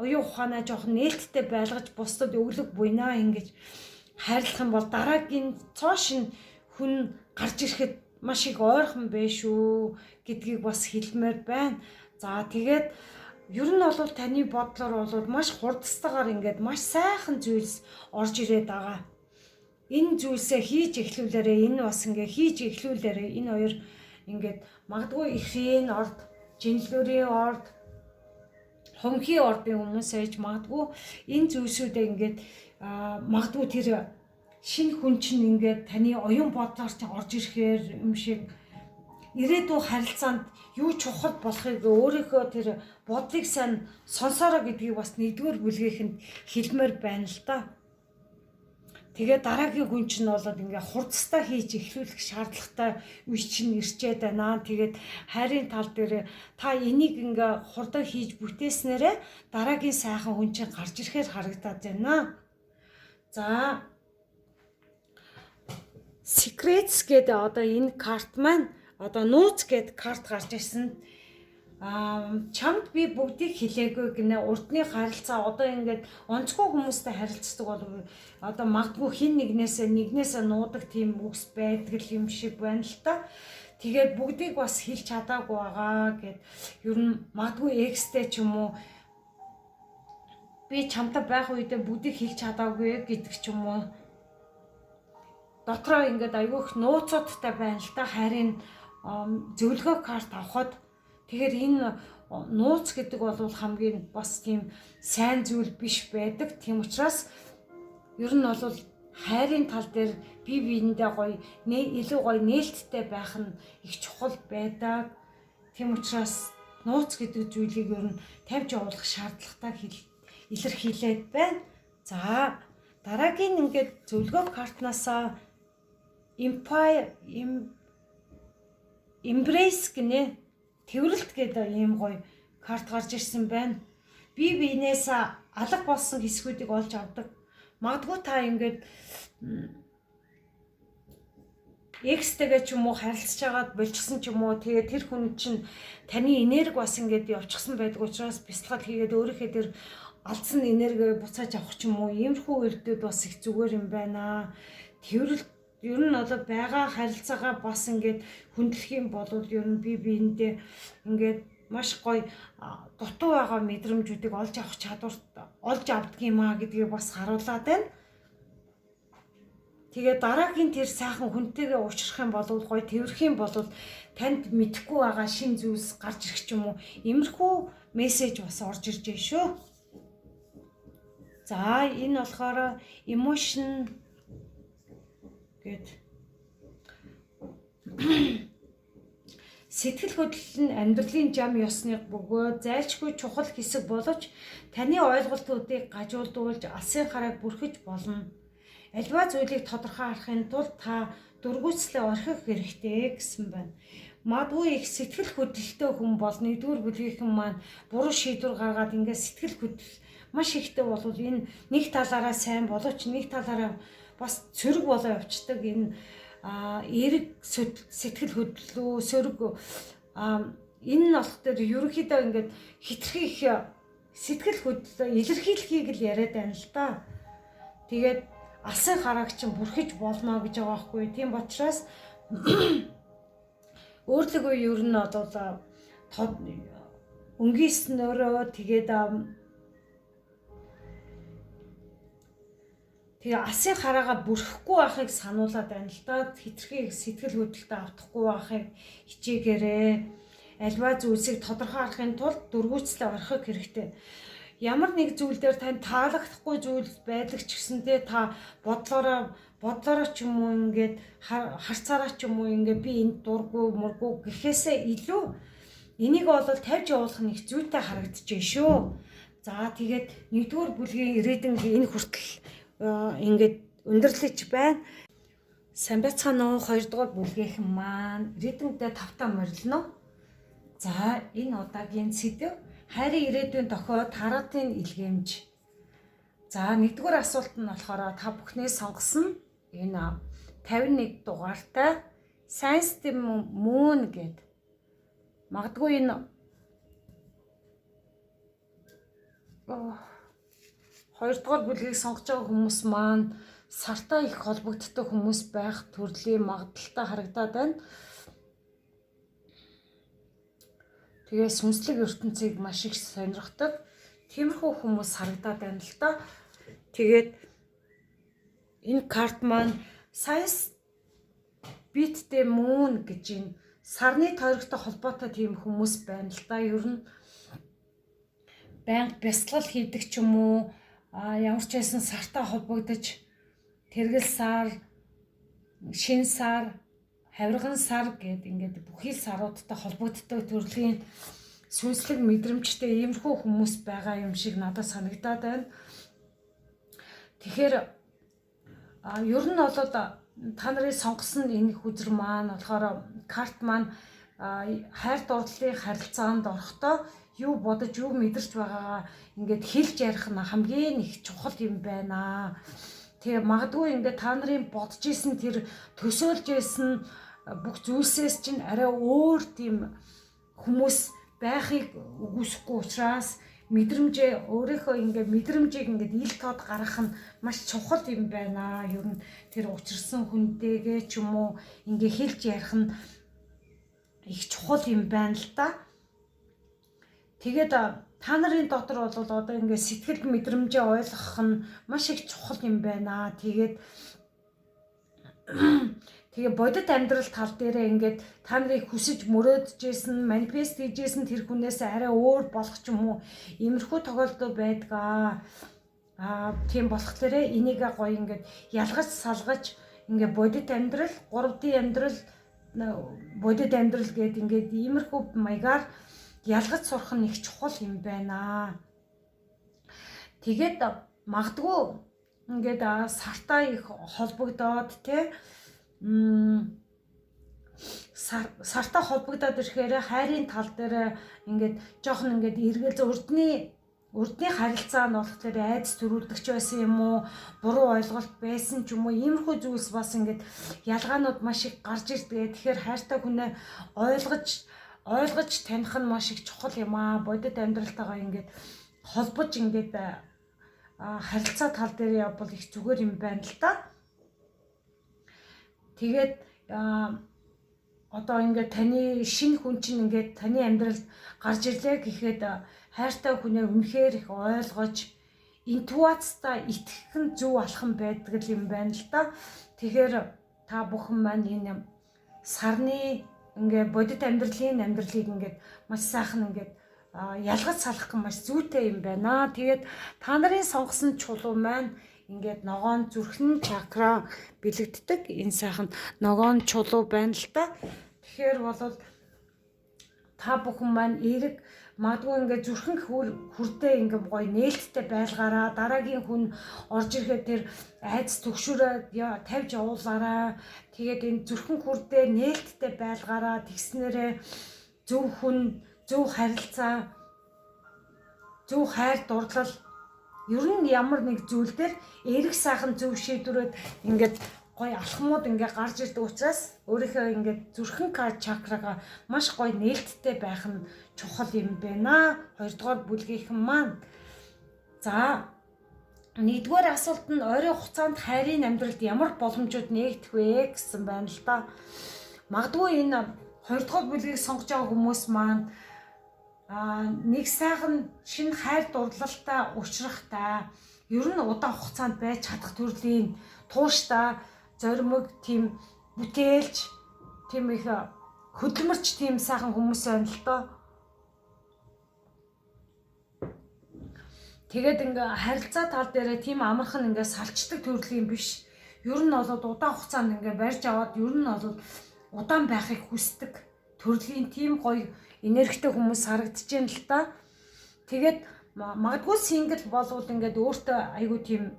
оюун ухаанаа жоохон нээлттэй байлгаж бусдад өглөг буйнаа ингэж хайрлах юм бол дараагийн цоошин хүн гарч ирэхэд маш их ойрхон байх шүү гэдгийг бас хэлмээр байна. За тэгээд ер нь бол таны бодлоор бол маш хурдстайгаар ингээд маш сайхан зүйлс орж ирээд байгаа. Энэ зүйлсээ хийж эхлүүлээрээ энэ бас ингээ хийж эхлүүлээрээ энэ хоёр ингээд магадгүй ихрийн орд, жинлүүрийн орд, хонхийн ордын хүмүүс ээж магадгүй энэ зүйлсүүдээ ингээд магадгүй тэр шинэ хүн чинь ингээд таны оюун бодлоор чинь орж ирэхээр юм шиг ирээдүйн харилцаанд юу чухал болохыг өөрийнхөө тэр бодлыг сайн сонсороо гэдгийг бас нэгдүгээр бүлгийнхэнд хэлмээр байна л да. Тэгээд дараагийн хүн чинь бол ингээ хурдстаа хийж эхлүүлэх шаардлагатай үе чинь ирчээд байна. Тэгээд хайрын тал дээр та энийг ингээ хурдан хийж бүтээснээрээ дараагийн сайхан хүн чинь гарч ирэхээр харагдаад байна. За Secrets гэдэг одоо энэ карт маань одоо нууц гэдэг карт гарч ирсэн. Чамд би бүгдийг хэлээгүй гинэ урдны харилцаа одоо ингээд онцгой хүмүүстэй харилцдаг бол одоо магадгүй хин нэгнээсээ нуудаг тийм үгс байдаг юм шиг байна л та. Тэгээд бүгдийг бас хэлж чадаагүй байгаа гэд ер нь магадгүй экстэй ч юм уу би чамтай байх үедээ бүгдийг хэлж чадаагүй гэдэг ч юм уу дотроо ингээд айгүйх нууцуудтай байна л та. Харин зөвлөгөө карт авахад тэгэхээр энэ нууц гэдэг бол хамгийн бас тийм сайн зүйл биш байдаг. Тийм учраас ер нь бол хайрын тал дээр бие биендээ гоё илүү гоё нээлттэй байх нь их чухал байдаг. Тийм учраас нууц гэдэг зүйлийг ер нь тавьж явуулах шаардлагатай илэрхийлээд байна. За дараагийн ингээд зөвлөгөө картнасаа Embrace гинэ Тэврэлт гэдэг ийм гоё карт гарч ирсэн байна. Бие биенээс алга болсон хэсгүүдийг олж авдаг. Магадгүй та ингээд X-тэйгээ ч юм уу харилцаж байгаад болчихсон ч юм уу тэгээд тэр хүн чинь таны энерги бас ингээд явчихсан байдаг учраас бясалгал хийгээд өөрийнхөө тэр алдсан энерги буцааж авах ч юм уу иймэрхүү үйлдэлүүд бас их зүгээр юм байна. Тэрвэл ер нь одоо байгаа харилцаагаа бас ингээд хөндлөх юм бол ер нь би биендээ ингээд маш гоё дутуу байгаа мэдрэмжүүдийг олж авах чадварт олж авдаг юм аа гэдгийг бас харуулад байна. Тэгээ дараагийн тэр сайхан хүнтэйгээ уулзрах юм бол гоё тэрх юм бол танд мэдхгүй байгаа шин зүйлс гарч ирэх ч юм уу. Иймэрхүү мессеж бас орж ирж байна шүү. За энэ болохоор emotion гэд сэтгэл хөдлөл нь амьдралын зам ёсны бөгөөд зайлшгүй чухал хэсэг боловч таны ойлголтуудыг гажуулдуулж алсын харааг бүрхэж болно. Альва зүйлийг тодорхой харахын тулд та дургүйцлээ орхих хэрэгтэй гэсэн байна. Магадгүй их сэтгэл хөдлөлтөй хүн бол нэгдүгээр бүлгийнхэн маань буруу шийдвэр гаргаад ингээд сэтгэл хөдлөл маш ихтэй бол энэ нэг талаараа сайн боловч нэг талаараа бас цөрөг болоо явцдаг энэ эрэг сэтгэл хөдлөлөө сөрөг энэ нь болох дээр ерөнхийдөө ингээд хитрхи их сэтгэл хөдлөлөө илэрхийлэхийг л яриад байна л да. Тэгээд алсын харааг чинь бүрхэж болно гэж байгаа байхгүй. Тийм учраас өөрлөгөө ер нь одоо өнгийснөрөө тэгээд алсын хараагаа бүрхэхгүй байхыг сануулад байна л да. Хитрхи сэтгэл хөдлөлтөд автахгүй байхыг хичээгээрэй. Альва зүйлсийг тодорхой харахын тулд дургүйцлээ орхих хэрэгтэй. Ямар нэг зүйл дээр тань таалагдахгүй зүйл байдаг ч гэсэндээ та бодлороо ч юм уу ингээд харцаараа ч юм уу ингээд би энд дурггүй мурггүй гэхээсээ илүү энийг бол тавьж явуулах нь их зүйтэй харагдчихжээ шүү. За тэгээд нэгдүгээр бүлгийн ирээдүйн энэ хүртэл ингээд өндөрлөж байна. Сайн байцгаана уу? Хоёрдугаар бүлгийнхэн маань ирээдүйндээ тавтаа морилно. За энэ удаагийн сэдэв хайрын ирээдүйн дохиод хараатын илгээмж. За нэгдүгээр асуулт нь болохоор та бүхний сонгосон энэ 51 дугаартай Sensitive Moon гэд. Магадгүй энэ хоёрдугаар бүлгийг сонгож байгаа хүмүүс маань сартаа их холбогддог хүмүүс байх төрлийн магадaltaй харагдаад байна. Тэгээ сүнслэг ертөнцийг маш их сонирхдаг. Тиймэрхүү хүмүүс харагдаад байна л да. Тэгээд энэ карт маань Science Beat the Moon гэж энэ сарны тойрогтой холбоотой тийм хүмүүс байна л да. Ер нь байнга бясалгал хийдэг ч юм уу, ямар ч байсан сартаа холбогдож тэргэл сар, шин сар, хавирган сар гэд ингээд бүхий саруудтай холбогддог төрлийн сүнслэг мэдрэмжтэй иймэрхүү хүмүүс байгаа юм шиг надад санагдаад байна. Тэгэхээр ер нь бол та нарын сонгосон энэ хүзэр маань болохоор карт маань хайр дурлалын харилцаанд орохдоо юу бодож юу мэдэрч байгаагаа ингээд хэлж ярих нь хамгийн их чухал юм байна. Тэгээ магадгүй ингээд та нарын бодож исэн тэр төсөөлж исэн бүх зүйлсээс чинь арай өөр тийм хүмүүс байхыг үгүйсэхгүй учраас мэдрэмжээ өөрийнхөө ингээд мэдрэмжийг ингээд ил тод гаргах нь маш чухал юм байна. Ер нь тэр учирсан хүнтэйгээ ч юм уу ингээд хэлж ярих нь их чухал юм байна л да. Тэгээд та нарын дотор бол одоо ингээд сэтгэл мэдрэмжээ ойлгох нь маш их чухал юм байна. Тэгээ бодит амьдрал тал дээрээ ингээд та нарыг хүсэж мөрөөдөжсэн, манифест хийжсэн тэр хүнээс арай өөр болох ч юм уу иймэрхүү тохиолдол байдаг. Тийм болохоор энийг гоё ингээд ялгаж салгаж ингээд бодит амьдрал, 3D амьдрал, бодит амьдрал гэдэг ингээд иймэрхүү маягаар ялгаж сурах нь их чухал юм байна. Тэгээд магадгүй ингээд сартаа их холбогдоод сартаа холбогдоод ирэхээр хайрын тал дээр ингээд жоохон ингээд эргэл урдны урдны харилцаа нь болохоор айдас төрүүлдэгч байсан юм уу, буруу ойлголт байсан ч юм уу, иймэрхүү зүйлс бас ингээд ялгаанууд маш их гарч ирдэг. Тэгэхээр хайртай хүнээ ойлгож таних нь маш их чухал юм аа. Бодит амьдралтайгаа ингээд холбож ингээд харилцаа тал дээр явбал их зүгээр юм байна л да. Тэгээд одоо ингээд таны шинэ хүн чинь ингээд таны амьдралд гарч ирлээ гэхэд хайртай хүнээ үнэхээр их ойлгож интуацтай итгэх нь зөв алхам байдаг юм байна л да. Тэгэхээр та бүхэн маань энэ сарны ингээд бодит амьдралыг ингээд маш сайхан ингээд ялгаж салах гэх маш зүйтэй юм байна. Тэгээд та нарын сонгосон чулуу маань ингээд ногоон зүрхэн чакра бэлэгддэг энэ сайхан ногоон чулуу байна л да. Тэгэхээр бол та бүхэн маань эерэг магадгүй ингээд зүрхэн хүрдээ ингээд гоё нээлттэй байлгаараа, дараагийн хүн орж ирэхэд тэр айдас төгшөөрөө тавьж явуулаарай. Тэгээд энэ зүрхэн хүрдээ нээлттэй байлгаараа, тэгснээрээ зөв хүн, зөв харилцаа, зөв хайр дурлал, ер нь ямар нэг зүйл дээр эерэг сайхан зөв шийдвэрүүд ингээд гоё алхмууд ингээд гарч ирдэг учраас өөрийнхөө ингээд зүрхэн чакрага маш гоё нээлттэй байх нь чухал юм байна. Хоёрдугаар бүлгийнхэн маань. За, нэгдүгээр асуулт нь ойрын хугацаанд хайрын амьдралд ямар боломжууд нээгдэх вэ гэсэн байна л да. Магадгүй энэ хоёрдугаар бүлгийг сонгож байгаа хүмүүс маань нэг сайхан шинэ хайр дурлалтай уулзрахтай, ер нь удаан хугацаанд байж чадах төрлийн тууштай, зоримог тийм бүтээлч, тийм их хөдөлмөрч тийм сайхан хүмүүс байна л доо. Тэгээд ингээ харилцаа тал дээр тийм амархан ингээ салчдаг төрлийн биш. Ер нь бол удаан хугацаанд ингээ барьж аваад ер нь бол удаан байхыг хүсдэг төрлийн тийм гоё энергитэй хүмүүс харагдаж байна л да. Тэгээд магадгүй сингл болвол ингээд өөртөө айгу тийм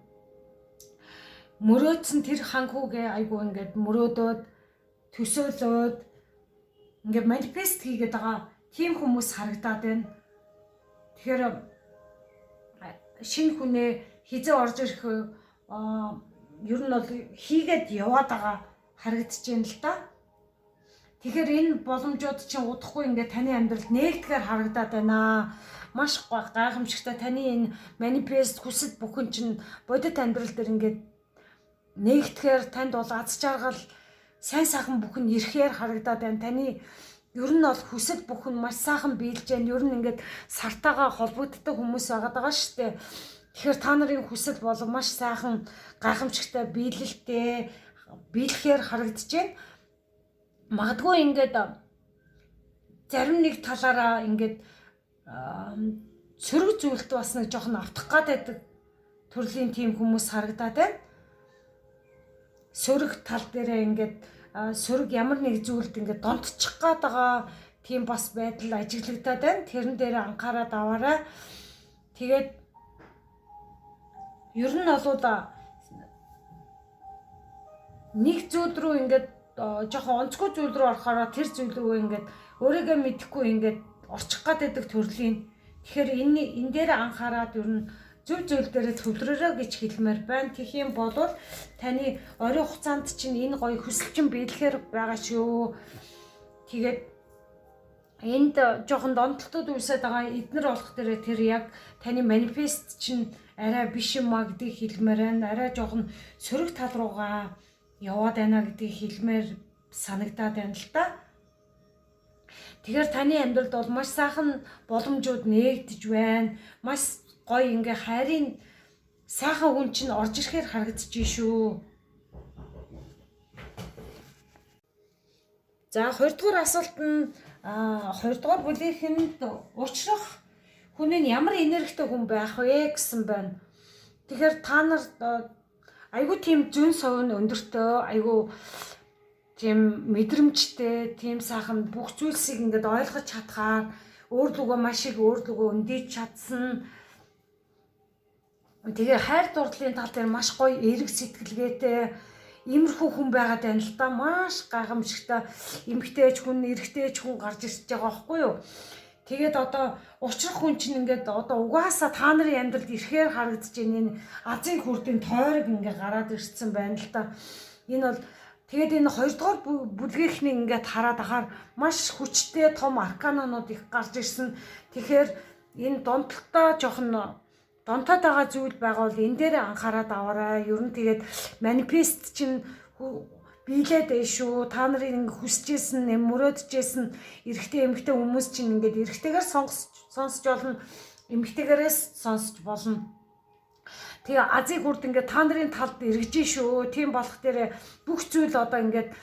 мөрөөдсөн тэр ханхүүгээ айгу ингээд мөрөөдөөд төсөөлөөд ингээд манифест хийгээд байгаа тийм хүмүүс харагдаад байна. Тэгэхээр шинэ хүнээ хизээ орж ирэх ер нь бол хийгээд яваад байгаа харагдаж байна л да. Тэгэхээр энэ боломжууд чинь удахгүй ингээд таны амьдралд нээгдэхээр харагдаад байна. Маш гайхамшигтай таны энэ манифест хүсэл бүхэн чинь бодит амьдрал дээр ингээд нээгдэхээр танд бол аз жаргал, сайн сайхан бүхэн ирэхээр харагдаад байна. Таны ер нь бол хүсэл бүхэн маш сайхан биелж байна. Ер нь ингээд сартаагаа холбогддог хүмүүс байгаа шүү дээ. Тэгэхээр та нарын хүсэл бол маш сайхан, гайхамшигтай, биелэлтэй, биелэхээр харагдаж байна. Магадгүй ингээд зарим нэг талаараа ингээд сөрөг зүйлд бас нэг жоохон автах гэдэг төрлийн тийм хүмүүс харагдаад байна. Сөрөг тал дээрээ ингээд сөрөг ямар нэг зүйлд ингээд донтчих гээд байгаа тийм бас байдал ажиглагдаад байна. Тэрэн дээр анхаарал аваарай. Тэгээд ер нь бол нэг зүйл рүү ингээд жоохон онцгой зүйл рүү орохоор тэр зүйл рүү ингээд өөрийгөө мэдэхгүй ингээд орчих гэдэг төрлийн. Тэгэхээр энэ дээр анхаарал ер нь зөв зүйл дээр төвлөрөөрэй гэж хэлмээр байна. Тэгэх юм бол таны ойрын хугацаанд чинь энэ гоё хүсэлчин биелэхээр байгаа шүү. Тэгээд энд жоохон донтолтууд үүсээд байгаа эднэр болох дээр тэр яг таны манифест чинь арай биш юм а гэдгийг хэлмээр байна. Арай жоохон сөрөг тал руугаа яваад байна гэдгийг хэлмээр санагдаад байна л да. Тэгэхээр таны амьдралд бол маш сайхан боломжууд нээгдэж байна. Маш гоё ингээ хайрын сайхан хүн чинь орж ирэхээр харагдаж байна шүү. За, хоёрдугаар асуулт нь хоёрдугаар бүлийнхэнд уучлах хүн нь ямар энергитэй хүн байх вэ гэсэн байна. Тэгэхээр та нар айгу тийм зүүн совн өндөртөө, айгу тийм мэдрэмжтэй, тийм сайхан бүх зүйлсийг ингээд ойлгож чадхаар өөр лугаа маш их өөр лугаа өндийж чадсан. Тэгээ хайр дурлалын тал дээр маш гоё эерэг сэтгэлгээтэй иймэрхүү хүн байгаад байна л да. Маш гайхамшигтай эмгтээч хүн, эрэгтэйч хүн гарч ирж байгаа байхгүй юу? Тэгээд одоо учрах хүн чинь ингээд одоо угаасаа та нарын амьдралд ирэхээр харагдаж байна. Энэ азийн хүрдийн тойрог ингээд гараад ирсэн байна л да. Энэ бол тэгээд энэ 2 дугаар бүлгийнхний ингээд хараад ахаар маш хүчтэй том арканонууд их гарч ирсэн. Тэгэхээр энэ донтолтой жоохон донтоод байгаа зүйл байгаа бол энэ дээр анхаарал аваарай. Ер нь тэгээд манифест чинь биелээд ээ шүү. Та нарын ингээ хүсэжсэн, мөрөөдөжсэн эрэгтэй эмэгтэй хүмүүс чинь ингээд эрэгтэйгээр сонсож болно, эмэгтэйгээрээс сонсож болно. Тэгээ азийн хүрд ингээд та нарын талд эргэж шүү. Тийм болох дээр бүх зүйл одоо ингээд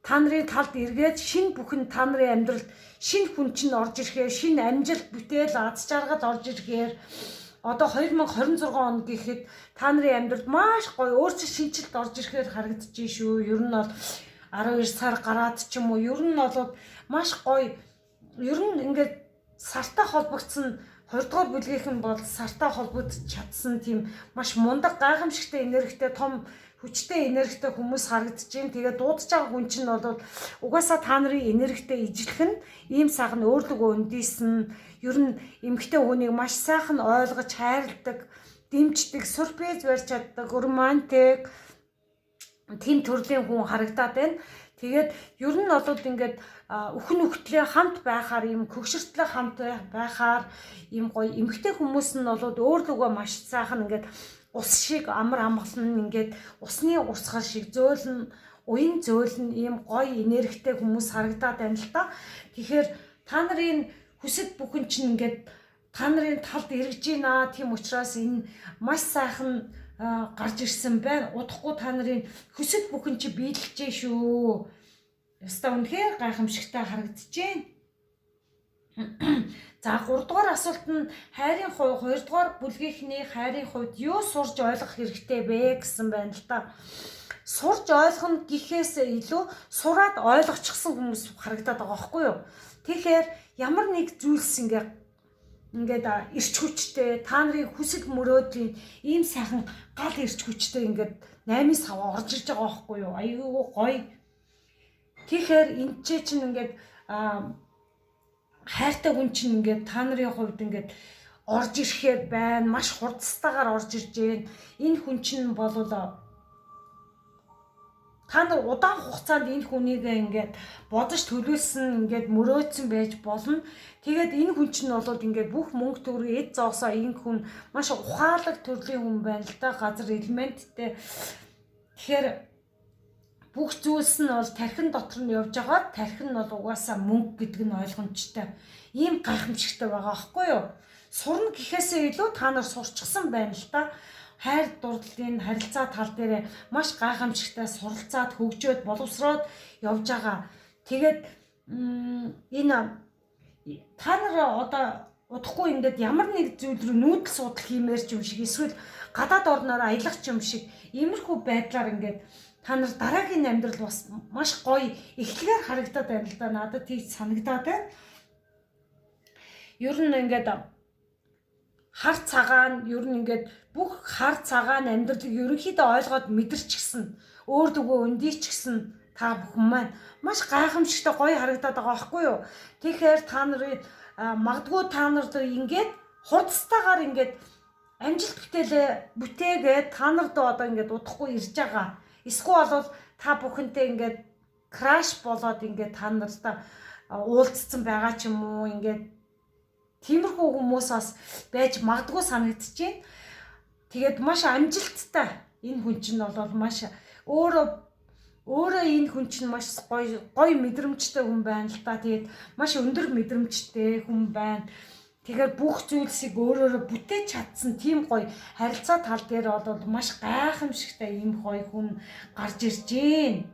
та нарын талд эргээд шинэ бүхэн та нарын амьдралд шинэ хүн чинь орж ирэхээр, шинэ амжилт, бүтээл, аз жаргал орж ирэхээр одоо 2026 он гэхэд та нарын амьдралд маш гоё өөрчлөлт шинжилт орж ирэхээр харагдаж шүү. Ер нь бол 12 сар гараад ч юм уу ер нь бол маш гоё. Ер нь ингээд сартай холбогдсон 2 дугаар бүлгийнхэн бол сартай холбогдож чадсан тийм маш мундаг гайхамшигтай энергитэй том хүчтэй энергитэй хүмүүс харагдаж байна. Тэгээд дуудаж байгаа хүн чинь бол угаасаа та нарын энергитэй ижилхэн ийм сайхан өөрлөгөө өндийсэн. Ер нь эмэгтэй хүнийг маш сайхан ойлгож хайрладаг, дэмждэг, сюрприз барьж чаддаг, романтик тийм төрлийн хүн харагдаад байна. Тэгээд ер нь бол ингээд өхөн нөхдлөө хамт байхаар ийм хөгшөртлөө хамт байхаар ийм гоё эмэгтэй хүмүүс нь бол өөрлөгөө маш сайхан ингээд ус шиг амар амгалан ингээд усны урсгал шиг зөөлн уян зөөлн ийм гоё энергитэй хүмүүс харагдаад байна л та. Тэгэхээр та нарын хүсэл бүхэн чинь ингээд та нарын талд эргэж байна. Тийм учраас энэ маш сайхан гарч ирсэн байна. Удахгүй та нарын хүсэл бүхэн чи биелэлжээ шүү. Яста үнэхээр гайхамшигтай харагдаж байна. За 3 дугаар асуулт нь хайрын хувь 2 дугаар бүлгийнхний хайрын хувьд юу сурж ойлгох хэрэгтэй бэ гэсэн байна л да. Сурж ойлгох нь гэхээс илүү сураад ойлгочихсон хүмүүс харагдаад байгаа байхгүй юу? Тэгэхээр ямар нэг зүйлс ингээд ирч хүчтэй та нарын хүсэл мөрөөдлийн ийм сайхан гал ирч хүчтэй ингээд 8 сав орж ирж байгаа байхгүй юу? Аюу гоё. Тэгэхээр энэ чинь ингээд хайртай хүн чинь ингээд та нарын хувьд ингээд орж ирэхээр байна. Маш хурдстайгаар орж ирж байна. Энэ хүн чинь бол та нар удаан хугацаанд энэ хүнийг ингээд бодож төлөвлөсөн ингээд мөрөөдсөн байж болно. Тэгээд энэ хүн чинь бол ингээд бүх мөнгө төгрөг эд зоосоо энэ хүн маш ухаалаг төрлийн хүн байна л да. Газар элементтэй. Тэгэхээр бүх зүйлс нь бол тархин дотор нь явж байгаа. Тархин нь бол угаасаа мөнгө гэдэг нь ойлгомжтой. Ийм гайхамшигтай байгаа байхгүй юу? Сурна гэхээсээ илүү та нар сурчсан байна л да. Хайр дурлалын харилцаа тал дээр маш гайхамшигтай суралцаад хөгжөөд боловсроод явж байгаа. Тэгээд энэ та нар одоо удахгүй ингээд ямар нэг зүйл рүү нүүдэл судал хиймээр ч юм шиг эсвэл гадаад орноор аялах ч юм шиг иймэрхүү байдлаар ингээд та нар дараагийн амьдрал бас маш гоё эхлэхээр харагдаад байна л да. Надад тийм санагдаад байна. Ер нь ингээд хар цагаан ер нь ингээд бүх хар цагаан амьдралыг ерөнхийдөө ойлгоод мэдэрч гисэн өөрдөгөө өндийч гисэн та бүхэн маань маш гайхамшигтай гоё харагдаад байгаа байхгүй юу? Тэгэхээр та нарын магадгүй та нарт ингээд хурдстайгаар ингээд амжилт бүтээгээд та нарт одоо ингээд удахгүй ирж байгаа. Эсвэл бол та бүхэнтэй ингээд краш болоод ингээд та нартай уулзсан байгаа ч юм уу ингээд тиймэрхүү хүмүүс бас байж магадгүй санагдчихээн. Тэгээд маш амжилттай энэ хүн чинь бол маш өөрөө энэ хүн чинь маш гоё мэдрэмжтэй хүн байна л да. Тэгээд маш өндөр мэдрэмжтэй хүн байна. Тэгэхээр бүх зүйлсийг өөрөөрөө бүтээж чадсан тийм гоё харилцаа тал дээр бол маш гайхамшигтай ийм гоё хүн гарч ирж байна.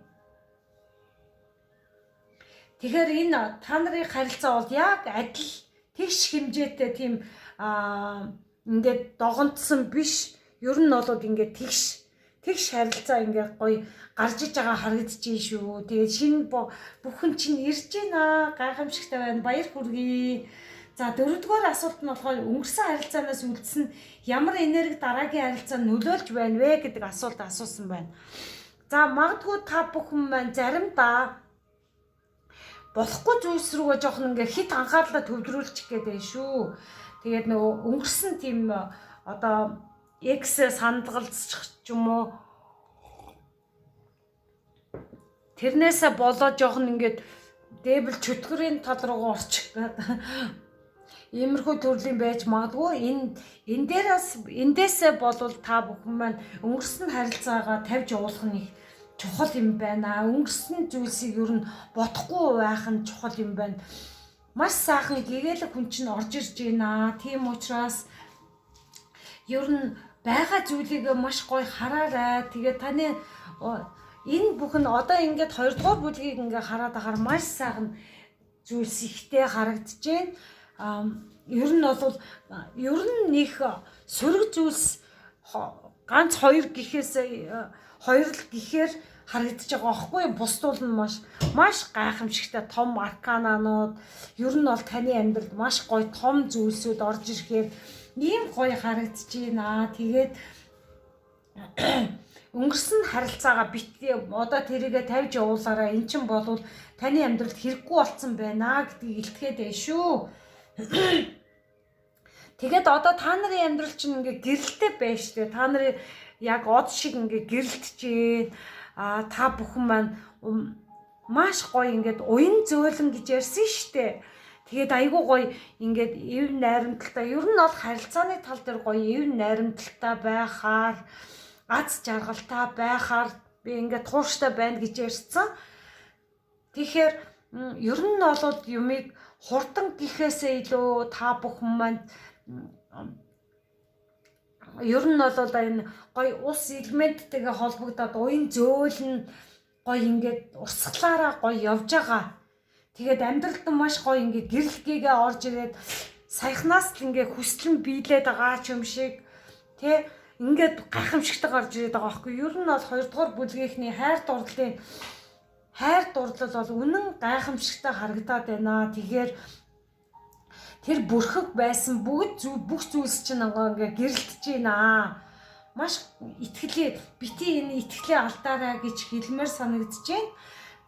Тэгэхээр энэ та нарын харилцаа бол яг адил тэгш хэмжээтэй тийм ингээд догонцсон биш. Ер нь бол ингээд тэгш харилцаа ингээд гоё гарч иж байгаа харагдаж байна шүү. Тэгээд шинэ бүхэн чинь ирж байна. Гайхамшигтай байна. Баяр хүргэе. За 4 дугаар асуулт нь болохоор өнгөрсөн харилцаанаас үлдсэн ямар энерги дараагийн харилцаанд нөлөөлж байна вэ гэдэг асуулт асуусан байна. За магадгүй та бүхэн маань заримдаа болохгүй зүйлс рүүгээ жоохон ингээ хит анхаарлаа төвлөрүүлчих гээд байна шүү. Тэгээд нөгөө өнгөрсөн тийм одоо X сандгалцчих ч юм уу тэрнээсээ болоо жоохон ингээд дээбэл чөтгөрийн тал руугаа орчих гэдэг. Иймэрхүү төрлийн байж магадгүй эндээсээ болвол та бүхэн маань өнгөрсөн харилцаагаа тавьж явуулах нь чухал юм байна. Өнгөрсөн зүйлсийг ер нь бодохгүй байх нь чухал юм байна. Маш сайхан гэгээлэг хүн чинь орж ирж байна. Тийм учраас ер нь байгаа зүйлийг маш гоё хараарай. Тэгээд таны энэ бүх нь одоо ингээд 2 дугаар бүлгийг ингээ хараад ахаар маш сайхан зүйлс ихтэй харагдаж байна. Ер нь бол ер нь нэг сөрөг зүйлс ганц 2 гэхээс 2 л гэхээр харагдаж байгаа байхгүй бусдуул нь маш гайхамшигтай том аркананууд ер нь бол таны амьдралд маш гоё том зүйлсүүд орж ирэхээр ийм гоё харагдаж байна. Тэгээд өнгөрсөн харилцаагаа битгий одоо тэрийгэ тавьж явуулаарай. Эн чинь болвол таны амьдралд хэрэггүй болсон байна гэдгийг илтгэхэд байна шүү. Тэгээд одоо та нарын амьдрал чинь ингээ гэрэлтэй байна шүү дээ. Та нарын яг од шиг ингээ гэрэлтжээ. Та бүхэн маань маш гоё ингээд уян зөөлөн гэж ярьсан шүү дээ. Тэгээд айгүй гоё ингээд эв найрамдалтай ер нь бол харилцааны тал дээр гоё эв найрамдалтай байхаар аз жаргалтай байхаар би ингээд тууштай байна гэж ярьсан. Тэгэхээр ер нь бол юмыг хурдан гэхээсээ илүү та бүхэн маань ер нь бол энэ гоё ус элементтэйгээ холбогдоод уян зөөлн гоё ингээд урсгалаараа гоё явж байгаа. Тэгээд амьдралд маш гоё ингээд гэрэлгээгээ орж ирээд саяхнаас л ингээд хүслэн биелээд байгаа ч юм шиг тэ ингээд гайхамшигтай гарч ирээд байгаа байхгүй. Ер нь бол 2 дугаар бүлгийнхний хайр дурлал бол үнэн гайхамшигтай харагдаад байна. Тэгэхээр тэр бүрхэг байсан бүх зүйлс чинь ингээ гэрэлтэж байна. Маш итгэлээ бити энэ итгэлээ алдаарай гэж хэлмээр санагдаж байна.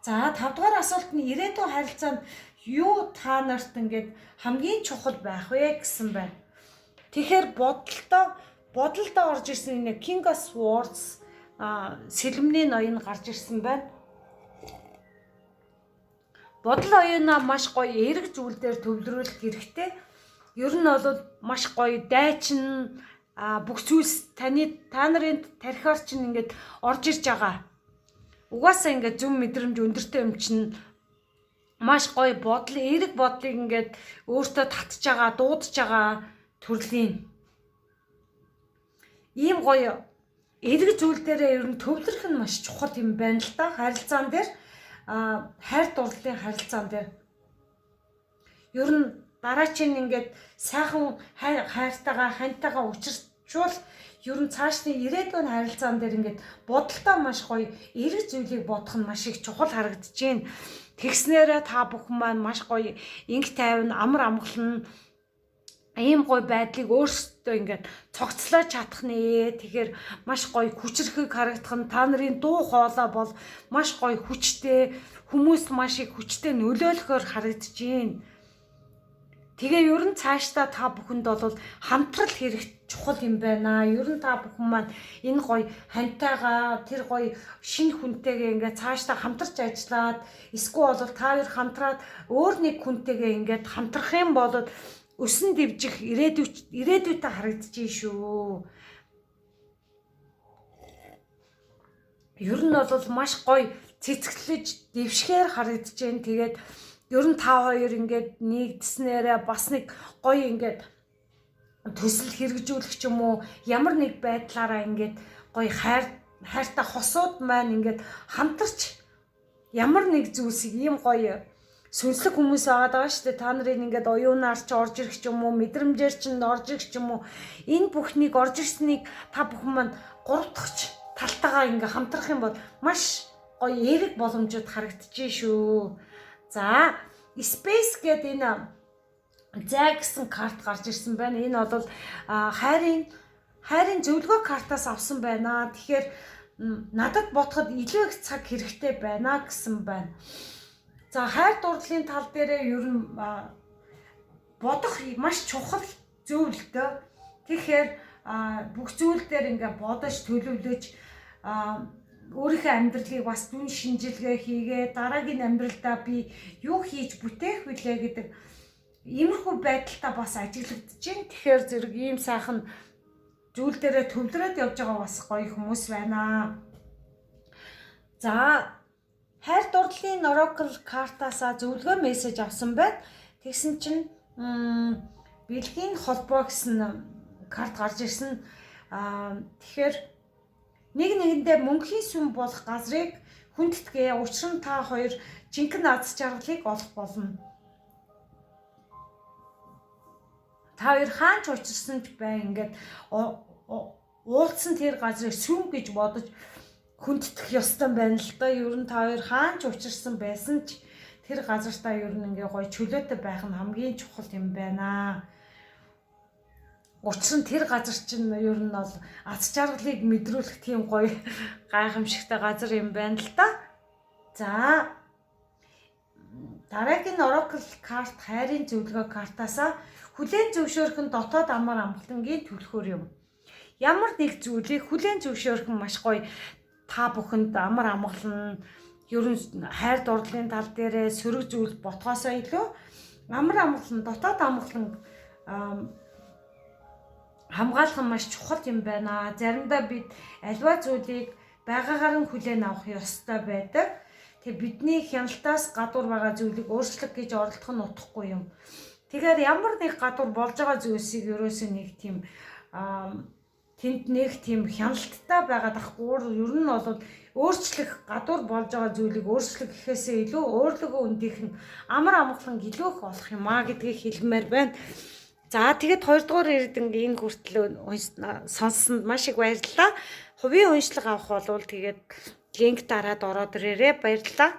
За 5 дугаар асуулт нь ирээдүйн харилцаанд юу та нарт ингээд хамгийн чухал байх вэ гэсэн байна. Тэгэхээр бодолдоо орж ирсэн энэ King of Swords сэлмний ноён гарч ирсэн байна. Бодол оюунаа маш гоё эерэг зүйл дээр төвлөрүүлэх хэрэгтэй. Ер нь бол маш гоё дайчин бүх зүйлс та нарын тархиар чинь ингээд орж ирж байгаа. Угаасаа ингээд зөв мэдрэмж өндөртэй юм чинь маш гоё бодол эерэг бодлыг ингээд өөртөө татж байгаа, дуудаж байгаа төрлийн ийм гоё эерэг зүйл дээрээ ер нь төвлөрөх нь маш чухал юм байна л да. Харилцаан дээр хайр дурлалын харилцаан дээр ер нь дараачийн ингээд сайхан хайртайгаа хантайгаа учирчвал ер нь цаашны ирээдүйн харилцаан дээр ингээд бодолтой маш гоё эерэг зүйлийг бодох нь маш их чухал харагдаж байна. Тэгснээрээ та бүхэн маань маш гоё инг тайван амар амгалан ийм гоё байдлыг өөрсдөө ингээд цогцлоо чадах нэ. Тэгэхээр маш гоё хүчрэхэг харагдах нь та нарын дуу хоолой бол маш гоё хүчтэй хүмүүст маш их хүчтэй нөлөөлөхөөр харагдаж байна. Тэгээ ер нь цаашдаа та бүхэнд бол хамтрал хэрэг чухал юм байна. Ер нь та бүхэн маань энэ гоё хантайгаа тэр гоё шинэ хүнтэйгээ ингээд цаашдаа хамтарч ажиллаад эсвэл бол та хоёр хамтраад өөр нэг хүнтэйгээ ингээд хамтрах юм бол өсөн дэвжих ирээдүйтэй харагдаж байна шүү. Ер нь бол маш гоё цэцгэлж дэвшгээр харагдаж байна. Тэгээд ер нь та хоёр ингээд нэгдснээрээ бас нэг гоё ингээд төсөл хэрэгжүүлэх ч юм уу ямар нэг байдлаараа ингээд гоё хайртай хосууд маань ингээд хамтарч ямар нэг зүйлсийг ийм гоё сүнслэг хүмүүс байгаа шүү дээ. Та нарын ингээд оюунаар ч орж ирэх ч юм уу, мэдрэмжээр ч орж ирэх ч юм уу. Энэ бүхнийг орж ирснийг та бүхэн маань 3 дахь талтайгаа ингээд хамтрах юм бол маш гоё эерэг боломжууд харагдаж шүү. За, Space гэдэг энэ зай гэсэн карт гарч ирсэн байна. Энэ бол хайрын зөвлөгөө картаас авсан байна. Тэгэхээр надад бодоход илүү их цаг хэрэгтэй байна гэсэн байна. За хайр дурлалын тал дээрээ ер нь бодох маш чухал зүйл дээ. Тэгэхээр бүх зүйл дээр ингээ бодож төлөвлөж өөрийнхөө амьдралыг бас дүн шинжилгээ хийгээ дараагийн амьдралдаа би юу хийж бүтээх вүлээ гэдэг иймэрхүү байдалтай бас ажиглагдаж байна. Тэгэхээр зэрэг ийм сайхан зүйл дээрээ төвлөрөөд явж байгаа бас гоё хүмүүс байна. За хайр дурлалын Oracle картаасаа зөвлөгөө мессеж авсан байна. Тэгсэн чинь бэлгийн холбоо гэсэн карт гарч ирсэн. Тэгэхээр нэг нэгэндээ мөнхийн сүм болох газрыг хүндэтгээ. Учир нь та хоёр жинхэнэ аз жаргалыг олох болно. Та хоёр хаанч учирсан ч бай ингээд уулзсан тэр газрыг сүм гэж бодож хүндэтэх ёстой байна л да. Ер нь та хоёр хаанч учирсан байсан ч тэр газартаа ер нь ингээ гоё чөлөөтэй байх нь хамгийн чухал юм байна. Учир нь тэр газар чинь ер нь бол аз жаргалыг мэдрүүлэх тийм гоё гайхамшигтай газар юм байна л да. За дараагийн Oracle карт хайрын зөвлөгөө картаасаа хүлээн зөвшөөрөх нь дотоод амар амгалангийн төлхөөр юм. Ямар нэг зүйлийг хүлээн зөвшөөрөх нь маш гоё. Та бүхэнд амар амгалан ер нь хайр дурлалын тал дээрээ сөрөг зүйл ботхоосоо илүү амар амгалан дотоод амгалан хамгаалах нь маш чухал юм байна. Заримдаа бид альва зүйлийг байгаагаар нь хүлээн авах ёстой байдаг. Тэг бидний хяналтаас гадуур байгаа зүйлийг өөрчлөх гэж оролдох нь утгагүй юм. Тэгэхээр ямар нэг гадуур болж байгаа зүйлсийг ерөөсөө нэг тийм тэнд нэг тийм хяналттай байгаад ахгүй. Ер нь бол өөрчлөх гадуур болж байгаа зүйлийг өөрчлөх гэхээсээ илүү өөрлөгөө өндийнх нь амар амгалан илүүх болох юм а гэдгийг хэлмээр байна. За тэгээд 2 дугаар эрдэнэ энэ хүртэл сонссонд маш их баярлалаа. Хувийн уншлага авах болвол тэгээд линк дараад ороод ирээрэй. Баярлалаа.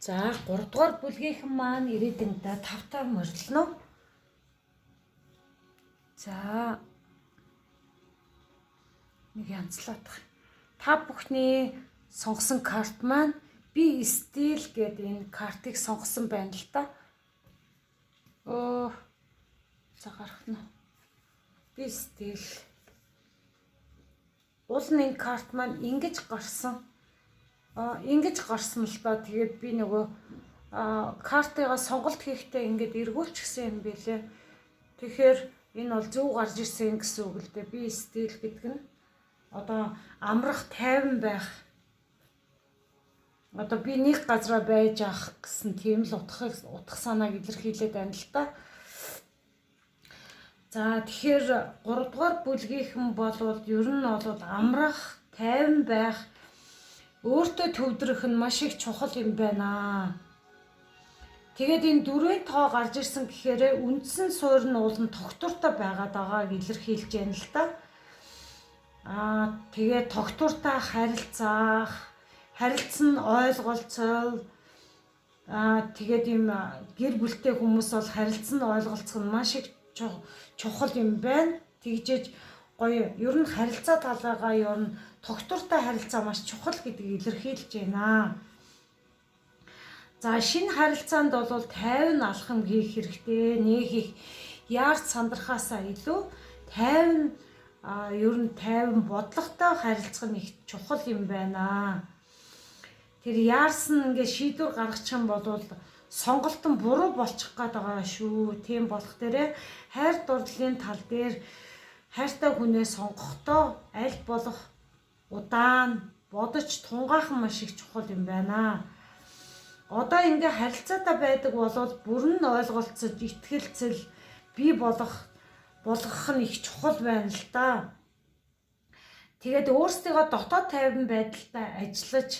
За 3 дугаар бүлгийнхэн маань ирээдүйдээ 5 тав морилно. За нэг янзлаадах. Та бүхний сонгосон карт маань би стил гэдэг энэ картыг сонгосон байна л та. За гарах нь. Би стил. Уул нь энэ карт маань ингэж гарсан. Ингэж гарсан л та. Тэгээд би нөгөө картыгаа сонголт хийхдээ ингээд эргүүлчихсэн юм билээ. Тэгэхээр энэ бол зөв гарч ирсэн гэсэн үг л дээ. Би стил гэдэг нь одоо амрах тайван байх. Одоо би нэг газараа байж ах гэсэн тийм л утга санааг илэрхийлээд байна л та. За тэгэхээр 3 дугаар бүлгийнхэн болвол ер нь бол амрах, тайван байх, өөртөө төвдрөх нь маш их чухал юм байна. Тэгээд энэ 4-ийн тоо гарч ирсэн гэхээр үндсэн суурь нь уулын тогтвортой байгаад байгааг илэрхийлж байна л та. Тэгээд тогтвортой харилцах, харилцан ойлголцол тэгээд ийм гэр бүлтэй хүмүүс бол харилцан ойлголцох нь маш их чухал юм байна. Тэгжээж гоё ер нь харилцаа талаагаа ер нь тогтвортой харилцаа маш чухал гэдгийг илэрхийлж байна. За шинэ харилцаанд бол тайван алхам хийх хэрэгтэй. Нэг их яарч сандрахаасаа илүү тайван ер нь тайван бодлоготой харилцах нь их чухал юм байна. Тэр яарсан ингээ шийдвэр гаргачих юм бол сонголт нь буруу болчих гээд байгаа шүү. Тийм болох дээрээ хайр дурлалын тал дээр хайртай хүнээ сонгохдоо аль болох удаан бодож тунгаахан маш их чухал юм байна. Одоо ингээ харилцаатай байдаг болол бүрэн ойлголцож итгэлцэл бий болгох нь их чухал байна л да. Тэгээд өөрсдийгөө дотоод тайван байдалтай ажиглаж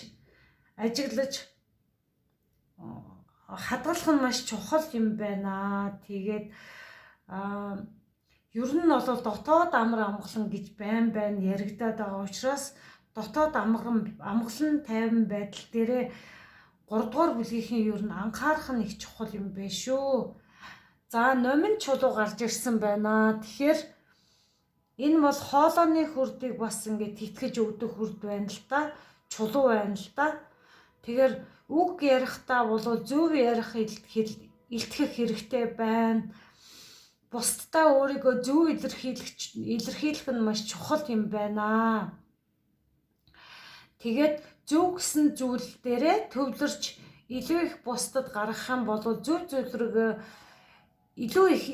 хадгалах нь маш чухал юм байна. Тэгээд ер нь бол дотоод амар амгалан гэж байн яригадаад байгаа учраас дотоод амгалан тайван байдал дээрээ 3 дугаар бүлгийнхэн ер нь анхаарах нь их чухал юм байна шүү. За номин чулуу гарч ирсэн байна. Тэгэхээр энэ бол хоолойны хүрдийг бас ингээд тэтгэж өгдөг хүрд байна л да. Чулуу байна л да. Тэгэхээр үг ярихдаа бол зөв ярих илтгэх хэрэгтэй байна. Бусдаа өөрийгөө зөв илэрхийлэх нь маш чухал юм байна. Тэгээд зөв гэсэн зүйл дээрээ төвлөрч илүү их бусдад гаргах юм бол зөв зөвлөрөг илүү их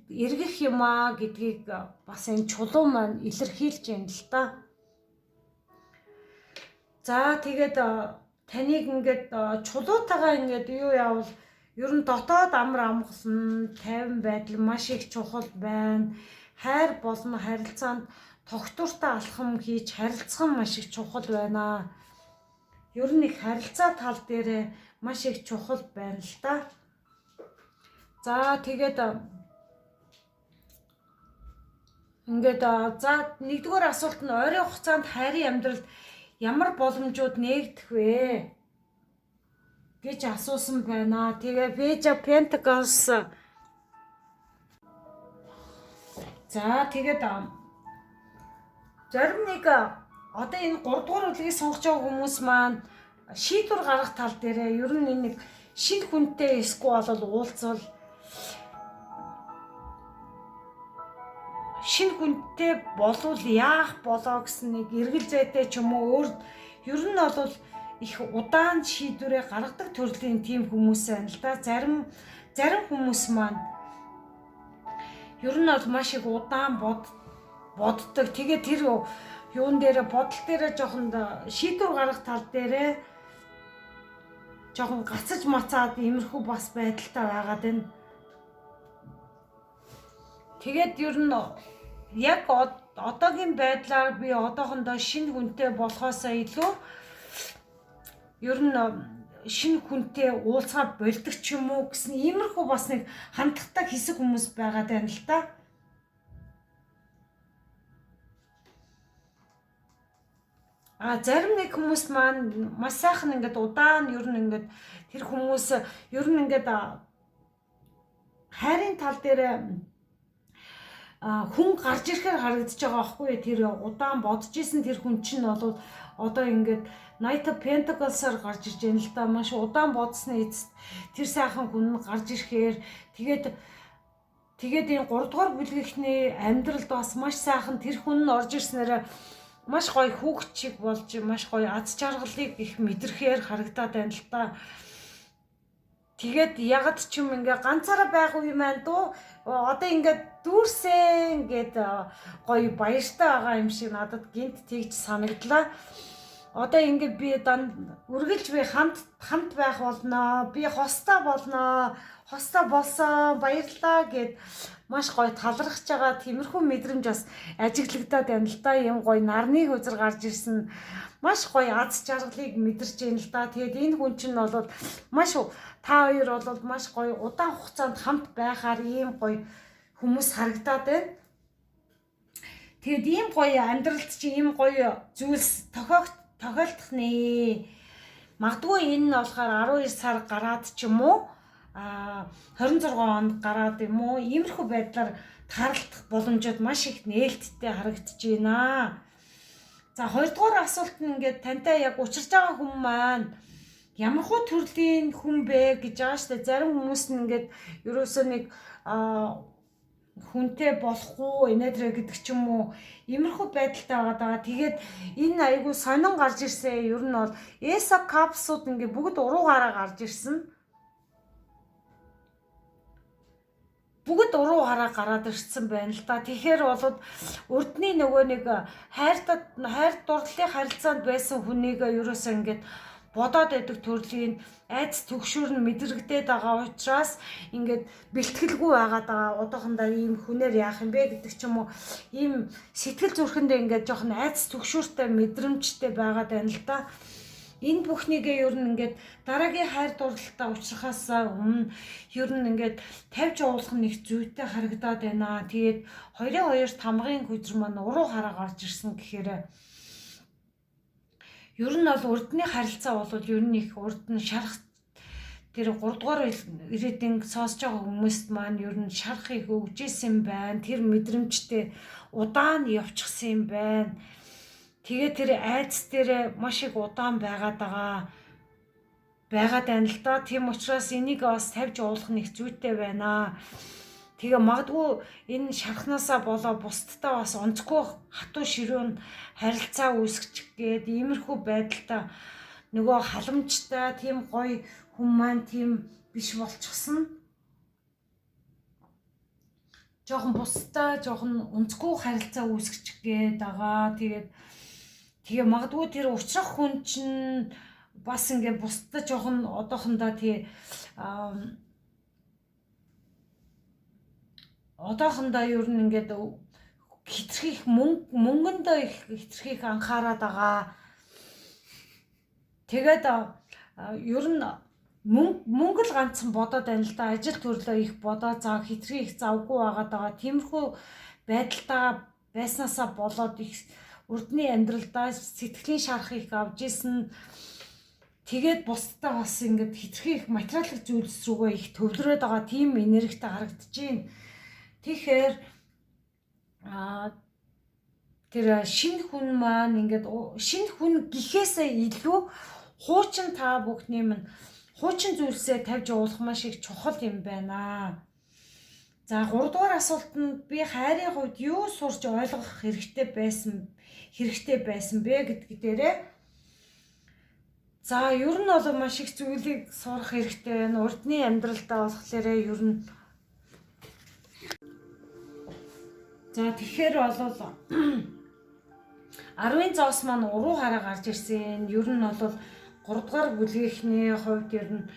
эргэх юм аа гэдгийг бас энэ чулуу маань илэрхийлж байна л та. За тэгээд таныг ингээд чулуутайгаа ингээд юу яавал ер нь дотоод амар амгалан тайван байдал маш их чухал байна. Хайр болон харилцаанд тогтвортой алхам хийж харилцах нь маш их чухал байна. Ер нь их харилцаа тал дээр маш их чухал байна л та. За тэгээд ингээд за нэгдүгээр асуулт нь ойрын хугацаанд хайрын амьдралд ямар боломжууд нээгдэх вэ гэж асуусан байна. Тэгээ Page of Pentacles. За тэгээд зарим нэг одоо энэ 3 дугаар үлгийг сонгож байгаа хүмүүс маань шийдвэр гаргах тал дээр ер нь нэг шинэ хүнтэй эсвэл уулзвал шинэ хүнтэй болвол яах болоо гэсэн нэг эргэл зайтай ч юм уу ер нь бол их удаан шийдвэрээ гаргадаг төрлийн тийм хүмүүс байна л да. Зарим хүмүүс маань ер нь бол маш их удаан боддог. Тэгээд тэр юун дээр бодол дээр жоохон шийдвэр гаргах тал дээр жоохон гацаж мацаад иймэрхүү бас байдалтай байгаад байна. Тэгээд ер нь яг одоогийн байдлаар би одоохондоо шинэ хүнтэй болохоосоо илүү ер нь шинэ хүнтэй уулзаад болдог ч юм уу гэсэн иймэрхүү бас нэг хандлагатай хэсэг хүмүүс байгаад байна л та. Зарим нэг хүмүүс маань маш сайхан ингээд удаан ер нь ингээд тэр хүмүүс ер нь ингээд хайрын тал дээр хүн гарч ирэхээр харагдаж байгаа байхгүй тэр удаан бодож исэн тэр хүн чинь бол одоо ингээд Knight of Pentacles-аар гарч ирж байна л да. Маш удаан бодсны эцэст тэр сайхан хүн нь гарч ирэхээр тэгээд энэ 3 дугаар бүлгийнхний амьдралд бас маш сайхан тэр хүн нь орж ирснээр маш гоё хүүхэд шиг болж маш гоё аз жаргалыг их мэдрэхээр харагдаад байна л та. Тэгээд ягд ч юм ингээ ганцаараа байх үе маань дөө одоо ингээ дүүрсэн гэд гоё баяртай байгаа юм шиг надад гинт тэгж санагдлаа. Одоо ингээ би үргэлж би хамт байх болно. Би хостаа болно. Хостаа болсон баярлалаа гэд маш гоё талархаж байгаа тиймэрхүү мэдрэмж бас ажиглагдаад байна л да. Ийм гоё нарны хузар гарч ирсэн маш гоё аз жаргалыг мэдэрч байна л да. Тэгээд энэ хүн чинь бол маш та хоёр бол маш гоё удаан хугацаанд хамт байхаар ийм гоё хүмүүс харагдаад байна. Тэгээд ийм гоё амьдралд чи ийм гоё зүйлс тохиолдох нэ. Магадгүй энэ нь болохоор 12 сар гараад ч юм уу 26 онд гараад юм уу иймэрхүү байдлаар тааралдах боломжууд маш их нээлттэй харагдаж байна. За хоёрдугаар асуулт нь ингээд тантай яг учирч байгаа хүн маань ямархуу төрлийн хүн бэ гэж байгаа шүү дээ. Зарим хүмүүс нь ингээд ерөөсөө нэг хүнтэй болохгүй инээдрэ гэдэг ч юм уу иймэрхүү байдалтай байгаа. Тэгээд энэ айгүй сонин гарч ирсэн. Ер нь бол Ace of Cups-ууд ингээд бүгд уруугаараа гарч ирсэн. Бүгд уруугаараа гараад ирсэн байна л да. Тэгэхээр болоод урдны нөгөө нэг хайр дурлалын харилцаанд байсан хүнийг ерөөсөө ингээд бодоод байдаг төрлийн айц төгшүүр нь мэдрэгдээд байгаа учраас ингээд бэлтгэлгүй байгаад байгаа. Одоохондоо ийм хүнээр яах юм бэ гэдэг ч юм уу ийм сэтгэл зүрхэндээ ингээд жоохон айц төгшүүртэй мэдрэмжтэй байгаад байна л да. Энэ бүхнийгээ ер нь ингээд дараагийн хайр дурлалтаа учрахаас өмнө ер нь ингээд тавьж уулах нэг зүйтэй харагдаад байна. Тэгээд 22 тамгын хөдөр маань уруу хараа гарч ирсэн гэхээр ер нь бол урдны харилцаа бол ер нь их урд нь шарах тэр 3 дугаар ирээдүйн сонсож байгаа хүмүүст маань ер нь шарахыг өгжсэн байна. Тэр мэдрэмжтэй удаан явчихсан юм байна. Тэгээ тэр айц дээр маш их удаан байгаад байгаа. байгаа даа л да. Тийм учраас энийг бас тавьж уулах нэг зүйтэй байна. Тэгээ магадгүй энэ шархнаасаа болоо бусдтай бас онцгүй хатуу ширүүн харилцаа үүсгэж гээд иймэрхүү байдалтай нөгөө халамжтай тийм гоё хүн маань тийм биш болчихсон. Жохон бусдаа жохон онцгүй харилцаа үүсгэж гээд байгаа. Тэгээ магадгүй тэр учрах хүн чинь бас ингээ бусдаа жохон одоохондоо одоохондоо ер нь ингээд хитрхийх мөнгөндөө их хитрхийх анхаарад байгаа. Тэгээд ер нь мөнгө л ганцхан бодоод байна л да. Ажил төрлөө их бодоо хитрхи их завгүй байгаад байгаа. Тиймэрхүү байдалтай байснаасаа болоод их урдны амьдралдаа сэтгэлийн шарах их авж исэн. Тэгээд бусдаа бас ингээд хитрхи их материалын зүйлс рүүгээ их төвлөрөөд байгаа тийм энергитэй харагдаж байна. Тэгэхээр тэр шинэ хүн маань ингээд шинэ хүн гэхээсээ илүү хуучин та бүхний минь хуучин зүйлсээ тавьж уулах маш их чухал юм байна. За 3 дугаар асуултанд би хайрын хувьд юу сурч ойлгох хэрэгтэй байсан бэ гэдг дээрээ. За ер нь бол маш их зүйлийг сурах хэрэгтэй байна. Урдны амьдралдаа болохоор ер нь за тэгэхээр бол 10-ын зоос маань уруу хараа гарч ирсэн. Ер нь бол 3 дугаар бүлгийнхний хувьд ер нь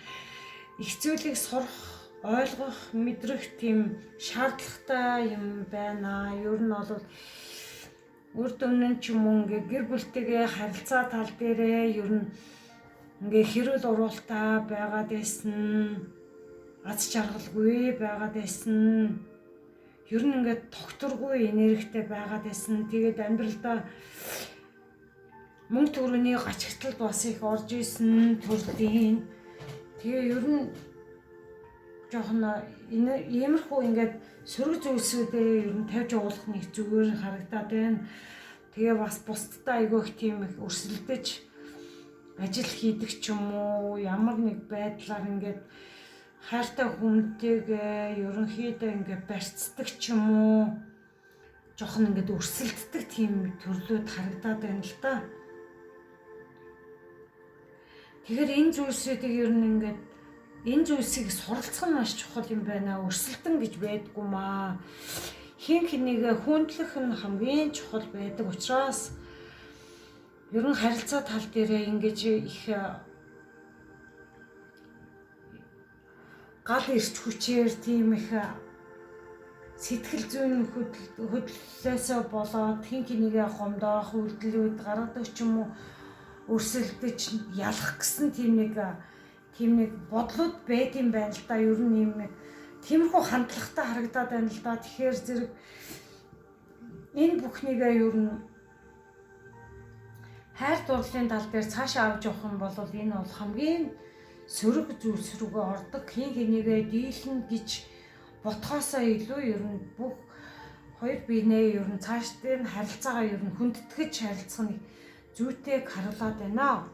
их зүйлийг сурах, ойлгох, мэдрэх тийм шаардлагатай юм байна. Ер нь бол урд өмнө ч юм уу ингээ гэр бүлтэйгээ харилцаа тал дээрээ ер нь ингээ хэрүүл уруултаа байгаад байсан. Аз жаргалгүй байгаад байсан. Ер нь ингээд тогтворгүй энергитэй байгаад байсан. Тэгээд амьдралдаа мөнгө төгрөгийн гачигталд бас их орж исэн төрлийн. Тэгээ ер нь жоохон иймэрхүү ингээд сөрөг зүйлсүүдээ ер нь тавьж уулах нэг зүгээр харагдаад байна. Тэгээ бас бусдтай айгүй их тийм их өрсөлдөж ажил хийдэг ч юм уу, ямар нэг байдлаар ингээд хайртай хүнтэйгээ ерөнхийдөө ингээд барьцдаг ч юм уу, жоохон ингээд өрсөлддөг тийм төрлүүд харагдаад байна л да. Тэгэхээр энэ зүйлсүүдийг ер нь ингээд энэ зүйлсийг суралцах нь маш чухал юм байна. Өрсөлдөн гэж байдгүй маа. Хин хэнийгээ хүндлэх нь хамгийн чухал байдаг учраас ер нь харилцаа тал дээрээ ингэж их гал ирч хүчээр тийм их сэтгэл зүйн хөдлөлөөсөө болоод хин хэнийгээ хомдоох үйлдэлүүд гаргадаг ч юм уу, өрсөлдөж ялах гэсэн тийм нэг бодлууд байд юм байна л да. Ер нь юм тиймэрхүү хандлагатай харагдаад байна л да. Тэгэхээр зэрэг энэ бүхнийгээ ер нь хайр дурлалын тал дээр цаашаа авч явах юм бол энэ бол хамгийн сөрөг зүйлс рүүгээ ордог. Хин хэнийгээ дийлэн гэж ботхоосоо илүү ер нь бүх хоёр биенээ ер нь цааш дээр харилцаагаа ер нь хүндэтгэж харилцах нэг зүйтэйг харуулад байна.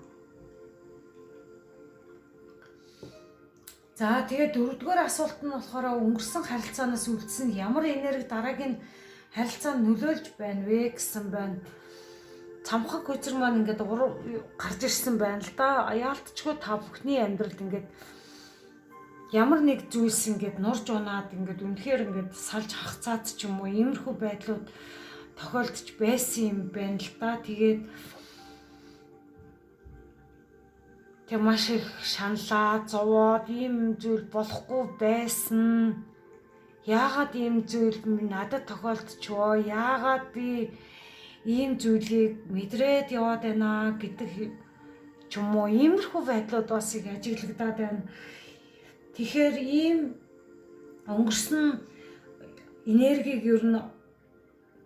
За тэгээд 4-р асуулт нь болохоор өнгөрсөн харилцаанаас үлдсэн ямар энерги дараагийн харилцаанд нөлөөлж байна вэ гэсэн байна. Цамхаг хүчир маань ингээд гарч ирсэн байна л да. Яалтчгүй та бүхний амьдралд ингээд ямар нэг зүйлс ингээд нурж унаад ингээд үнэхээр ингээд салж хагцаад ч юм уу иймэрхүү байдлууд тохиолдож байсан юм байна л да. Тэгээд тэг маш их шаналаа, зовоод ийм зүйл болохгүй байсан. Яагаад ийм зүйл надад тохиолдчихвоо? Яагаад би ийм зүйлийг мэдрээд яваад байна гэдэг ч юм уу иймэрхүү байдлууд бас их ажиглагдаад байна. Тэгэхээр ийм өнгөрсөн энергийг ер нь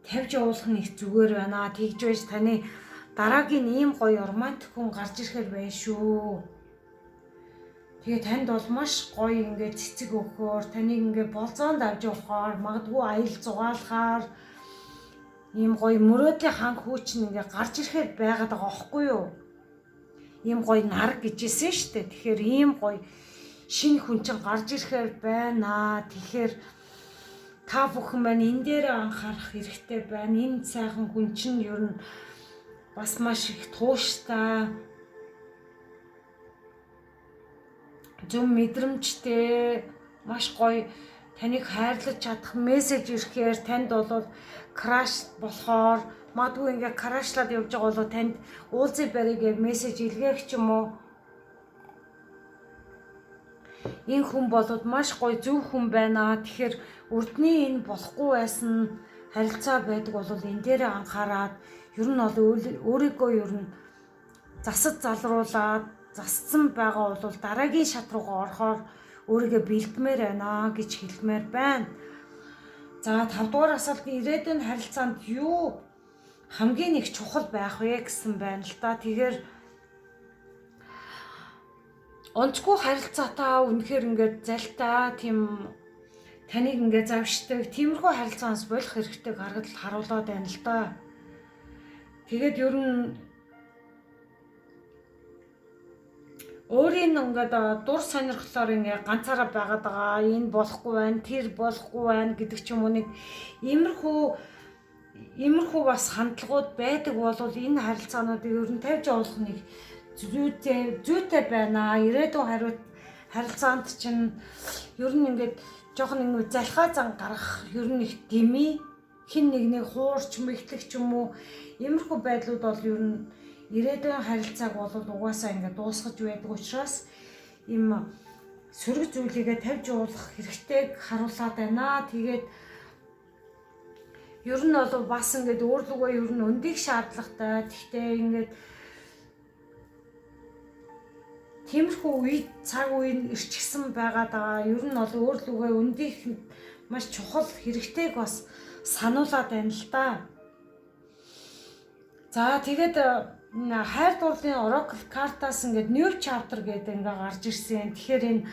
тавьж явуулах нь их зүгээр байна. Тэгж байж таны дараагийн ийм гоё романтик хүн гарч ирэхээр байна шүү. Тэгээ танд бол маш гоё ингээд цэцэг өгөхөөр, таныг ингээд болзоонд авч явахаар, магадгүй аял зугаалахаар ийм гоё мөрөөдлийн хаан хүүч нь ингээд гарч ирэхээр байгаад байгаа байхгүй юу? ийм гоё нар гэжсэн шүү дээ. Тэгэхээр ийм гоё шинэ хүн чинь гарч ирэхээр байна. Тэгэхээр та бүхэн маань энэ дээр анхаарах хэрэгтэй байна. Энэ сайхан хүн чинь ер нь бас маш их тууштай, зөв мэдрэмжтэй, маш гоё таныг хайрлаж чадах мессеж ирэхээр танд бол краш болохоор магадгүй ингээ крашлаад явж байгаа бол танд уулзъя баригээ мессеж илгээх ч юм уу. Энэ хүн болоод маш гоё зөв хүн байна. Тэгэхээр урдны энэ болохгүй байсан харилцаа байдаг бол энэ дээрээ анхаарад ер нь бол өөрийгөө ер нь засаж залруулад засцсан байгаа бол дараагийн шат руугаа орохоор өөрийгөө бэлдмээр байна гэж хэлмээр байна. За 5 дугаар асуултын ирээдүйн харилцаанд юу хамгийн их чухал байх вэ гэсэн байна л да. Тэгэхээр онцгүй харилцаатаа үнэхээр ингээд залтай тийм таныг ингээд завшдаг тиймэрхүү харилцаанаас болох хэрэгтэй харуулад байна л да. Тэгээд ер нь өөрийн ингээд дур сонирхлоор ингээд ганцаараа байгаад байгаа, энэ болохгүй байна, тэр болохгүй байна гэдэг ч юм уу нэг иймэрхүү бас хандлагууд байдаг бол энэ харилцаануудыг ер нь тавьж явуулах нэг зүйтэй байна. Ирээдүйн харилцаанд чинь ер нь ингээд жоохон нэг залхаа зан гарах ер нь их дими хин нэг хуурч мэхлэх ч юм уу иймэрхүү байдлууд бол ер нь ирээдүйн харилцааг бол угаасаа ингээд дуусгаж байдаг учраас ийм сөрөг зүйлийгээ тавьж явуулах хэрэгтэйг харуулад байна. Тэгээд ер нь бол бас ингээд өөр лугаа ер нь өндийг шаардлагатай. Гэхдээ ингээд тиймэрхүү цаг үеийн ирчихсэн байгаад байгаа. Ер нь бол өөр лугаа өндийг маш чухал хэрэгтэйг бас сануулад байна л да. За тэгээд хайр дурлалын Oracle картаас ингээд new chapter гэдэг ингээ гарч ирсэн. Тэгэхээр энэ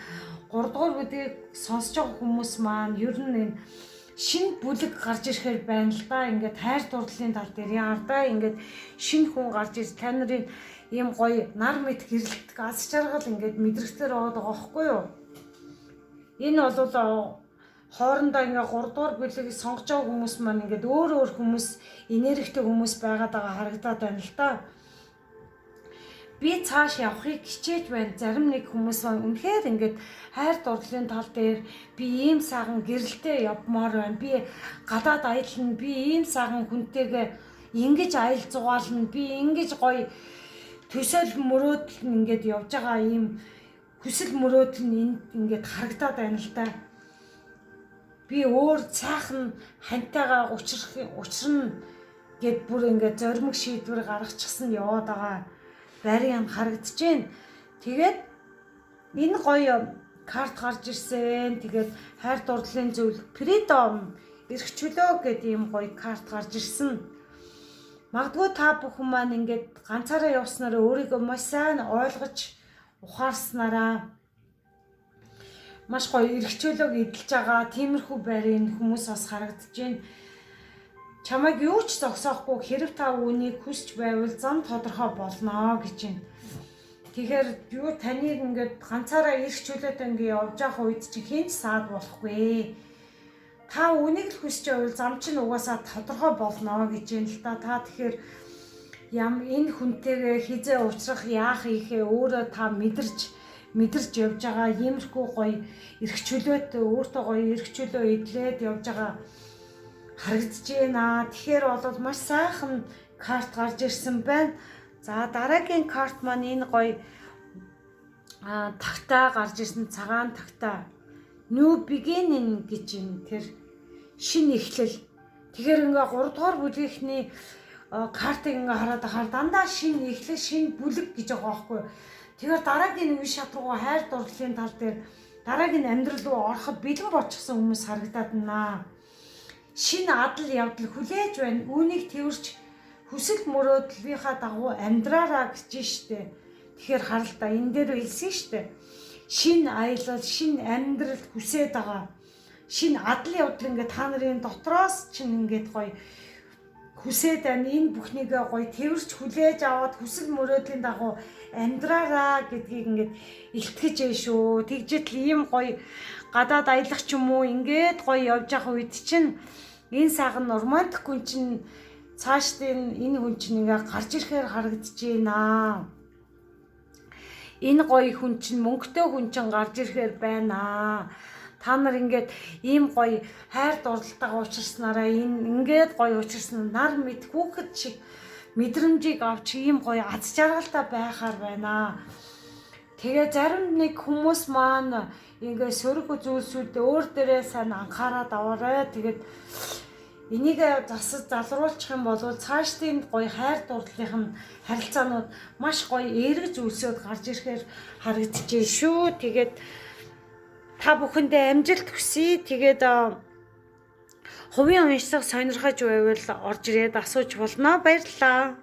3 дугаар бүлгийг сонсож байгаа хүмүүс маань ер нь энэ шинэ бүлэг гарч ирэхээр байна л да. Ингээд хайр дурлалын тал дээр яардаа ингээд шинэ хүн гарч ирж та нарын ийм гоё нар мэд гэрэлтэх аз жаргал ингээд мэдрэгтэр байгаа байхгүй юу? Энэ бол хоорондоо ингээ 3 дугаар бүлгийг сонгож байгаа хүмүүс маань ингээд өөр хүмүүс энергитэй хүмүүс байгаад байгаа харагдаад байна л да. Би цааш явахыг хичээж байна. Зарим нэг хүмүүс маань үнэхээр ингээд хайр дурлалын тал дээр би ийм сайхан гэрэлтэй явмаар байна. Би гадаад аялна, би ийм сайхан хүнтэйгээ ингэж аялал зугаална, би ингэж гоё төсөөл мөрөөдөл нь ингээд явж байгаа ийм хүсэл мөрөөдөл нь энд ингээд харагдаад байна л да. Би өөр цаахан хантайгаа учрна гэд бүр ингээд зоримог шийдвэр гаргачихсан яваад байгаа байрын харагдаж байна. Тэгээд энэ гоё карт гарч ирсэн. Тэгээд хайр дурлалын зөвлөх Freedom эрх чөлөө гэдэг ийм гоё карт гарч ирсэн. Магадгүй та бүхэн маань ингээд ганцаараа явснараа өөрийгөө маш сайн ойлгож ухаарснараа маш гоё эрх чөлөөг эдэлж байгаа тиймэрхүү байрын хүмүүс бас харагдаж байна. Чамайг юу ч зогсоохгүй хэрэг та үүнийг хүсч байвал зам тодорхой болно гэж байна. Тэгэхээр юу таныг ингээд ганцаараа эрх чөлөөтэй ингээд явж явах үед чи хинч саад болохгүй. Та үүнийг л хүсч байвал зам чинь угаасаа тодорхой болно гэж байна л да. Та тэгэхээр энэ хүнтэйгээ хизээ уулзах яах ийхээ өөрөө та мэдэрч явж байгаа иймэрхүү гоё эрх чөлөөтэй өөртөө гоё эрх чөлөө эдлээд явж байгаа харагдаж байна. Тэгэхээр бол маш сайхан карт гарч ирсэн байна. За дараагийн карт маань энэ гоё тагтаа гарч ирсэн цагаан тагтаа. New beginning гэж юм. Тэр шинэ эхлэл. Тэгэхээр ингээ 3 дугаар бүлгийнхний картыг ингээ хараад дандаа шинэ эхлэл, шинэ бүлэг гэж байгаа байхгүй. Тэгэхээр дараагийн үе шат руу хайр дурлалын тал дээр дараагийн амьдрал руу ороход бэлэн болчихсон хүмүүс харагдаад байна. Шинэ адал явдал хүлээж байна. Үүнийг тэрвэрч хүсэл мөрөөдлийнхаа дагуу амьдраараа гэж штэ. Тэгэхээр харал та энэ дээр хэлсэн штэ. Шинэ аялал, шинэ амьдрал хүсээд байгаа. Шинэ адал явдал ингээд та нарын дотроос чинь ингээд гоё хүсээд байна. Энэ бүхнийгээ гоё тэрвэрч хүлээж аваад хүсэл мөрөөдлийн дагуу амьдраараа гэдгийг ингээд илтгэж яа шүү. Тэгжэл ийм гоё гадаад аялах ч юм уу ингээд гоё явж явах үед чинь энэ сайхан романтик хүн чинь цаашдын энэ хүн чинь ингээ гарч ирэхээр харагдаж байна. Энэ гоё хүн чинь мөнгөтэй хүн чинь гарч ирэхээр байна. Та нар ингээд ийм гоё хайр дурлалтайгаа уулзсанараа ингээд гоё уулзсан нар мэд хүүхэд шиг мэдрэмжийг авч ийм гоё аз жаргалтай байхаар байна. Тэгээ зарим нэг хүмүүс маань ингээ сөрөг зүйлсүүд өөр дээрээ сайн анхаарал аваарай. Тэгээд энийг засаж залруулчих юм бол цаашдын гоё хайр дурлалынх нь харилцаанууд маш гоё эерэг зүйлсүүд гарч ирэхээр харагдаж шүү. Тэгээд та бүхэндээ амжилт хүсье. Тэгээд хувийн уншдаг сонирхож байвал орж ирээд асууж болно. Баярлалаа.